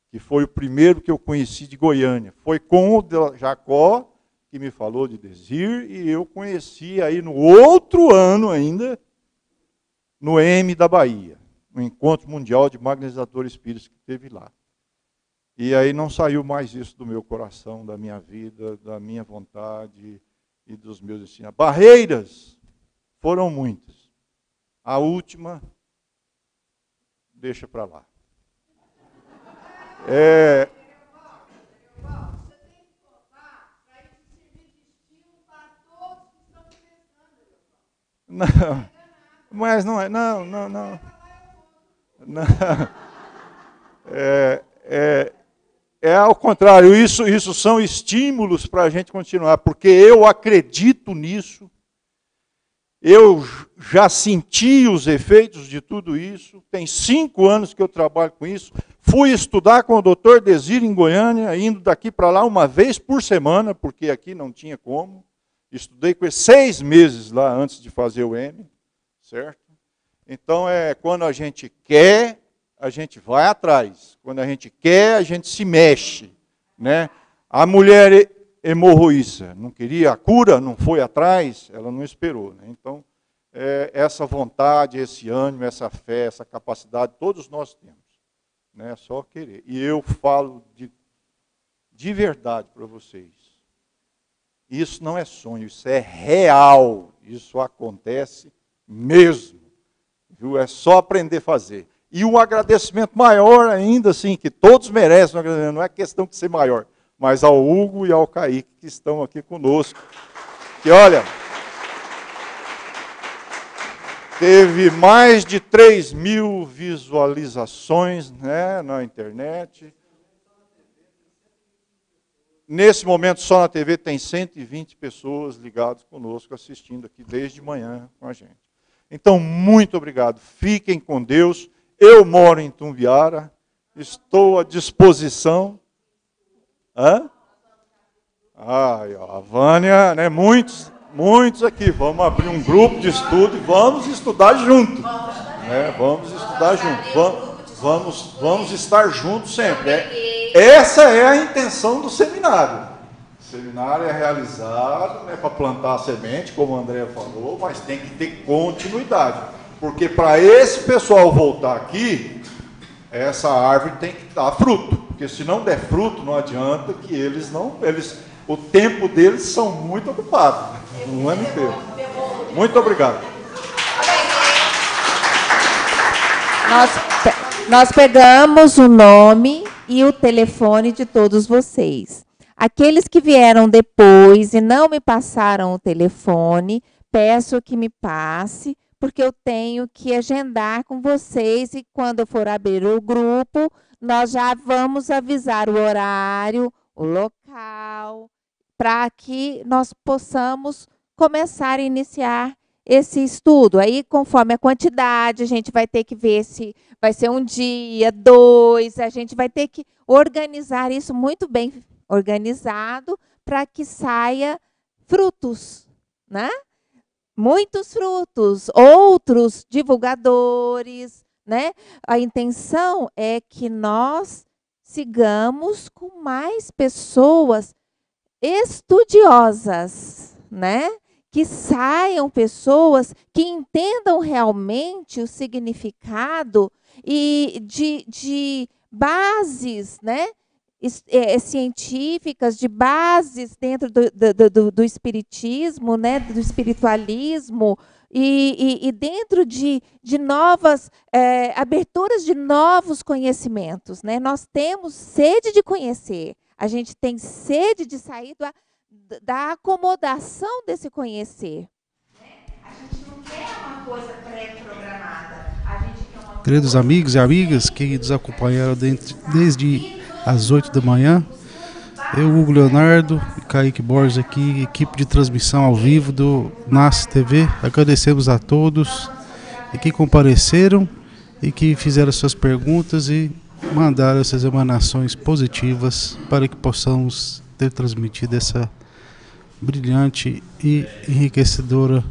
que foi o primeiro que eu conheci de Goiânia. Foi com o Jacó que me falou de Desir, e eu conheci aí no outro ano ainda, no M da Bahia, no Encontro Mundial de Magnetizadores Espíritos que teve lá. E aí não saiu mais isso do meu coração, da minha vida, da minha vontade e dos meus ensinamentos. Barreiras foram muitas. A última, deixa para lá. Não, mas não é, não. É ao contrário, isso são estímulos para a gente continuar, porque eu acredito nisso, eu já senti os efeitos de tudo isso, tem 5 anos que eu trabalho com isso, fui estudar com o Dr. Desir em Goiânia, indo daqui para lá uma vez por semana, porque aqui não tinha como, estudei com ele 6 meses lá antes de fazer o M, certo? Então, quando a gente quer, a gente vai atrás. Quando a gente quer, a gente se mexe, né? A mulher hemorroíça não queria a cura, não foi atrás, ela não esperou, né? Então, essa vontade, esse ânimo, essa fé, essa capacidade, todos nós temos, né? É só querer. E eu falo de verdade para vocês. Isso não é sonho, isso é real. Isso acontece mesmo. Viu? É só aprender a fazer. E um agradecimento maior ainda, assim, que todos merecem um agradecimento, não é questão de ser maior, mas ao Hugo e ao Kaique, que estão aqui conosco. Que, olha, teve mais de 3.000 visualizações, né, na internet. Nesse momento, só na TV, tem 120 pessoas ligadas conosco, assistindo aqui desde manhã com a gente. Então, muito obrigado. Fiquem com Deus. Eu moro em Tumbiara, estou à disposição. Hã? A Vânia, né? Muitos aqui. Vamos abrir um grupo de estudo e vamos estudar junto. Né? Vamos estudar junto. Vamos estar juntos sempre. Essa é a intenção do seminário. O seminário é realizado, né, para plantar a semente, como o André falou, mas tem que ter continuidade. Porque para esse pessoal voltar aqui, essa árvore tem que dar fruto. Porque se não der fruto, não adianta que o tempo deles são muito ocupados. Um ano inteiro. Muito obrigado. Nós pegamos o nome e o telefone de todos vocês. Aqueles que vieram depois e não me passaram o telefone, peço que me passe, porque eu tenho que agendar com vocês e quando eu for abrir o grupo, nós já vamos avisar o horário, o local, para que nós possamos começar a iniciar esse estudo. Aí, conforme a quantidade, a gente vai ter que ver se vai ser 1 dia, 2, a gente vai ter que organizar isso muito bem organizado para que saia frutos, né? Muitos frutos, outros divulgadores, né? A intenção é que nós sigamos com mais pessoas estudiosas, né? que saiam pessoas que entendam realmente o significado e de bases, né, científicas, de bases dentro do espiritismo, né, do espiritualismo, e dentro de novas aberturas de novos conhecimentos, né? Nós temos sede de conhecer, a gente tem sede de sair da acomodação desse conhecer. A gente não quer uma coisa pré-programada. Queridos amigos e amigas que nos acompanharam desde as 8 da manhã, eu, Hugo Leonardo e Kaique Borges aqui, equipe de transmissão ao vivo do NAS TV, agradecemos a todos e que compareceram e que fizeram suas perguntas e mandaram essas emanações positivas para que possamos ter transmitido essa brilhante e enriquecedora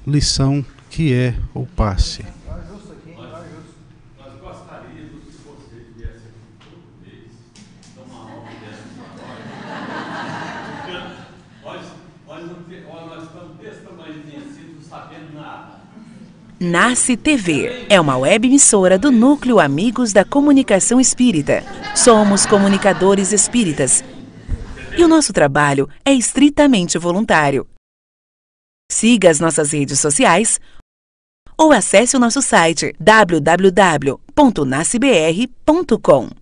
lição que é o passe. NAS TV é uma web emissora do Núcleo Amigos da Comunicação Espírita. Somos comunicadores espíritas e o nosso trabalho é estritamente voluntário. Siga as nossas redes sociais ou acesse o nosso site www.nascbr.com.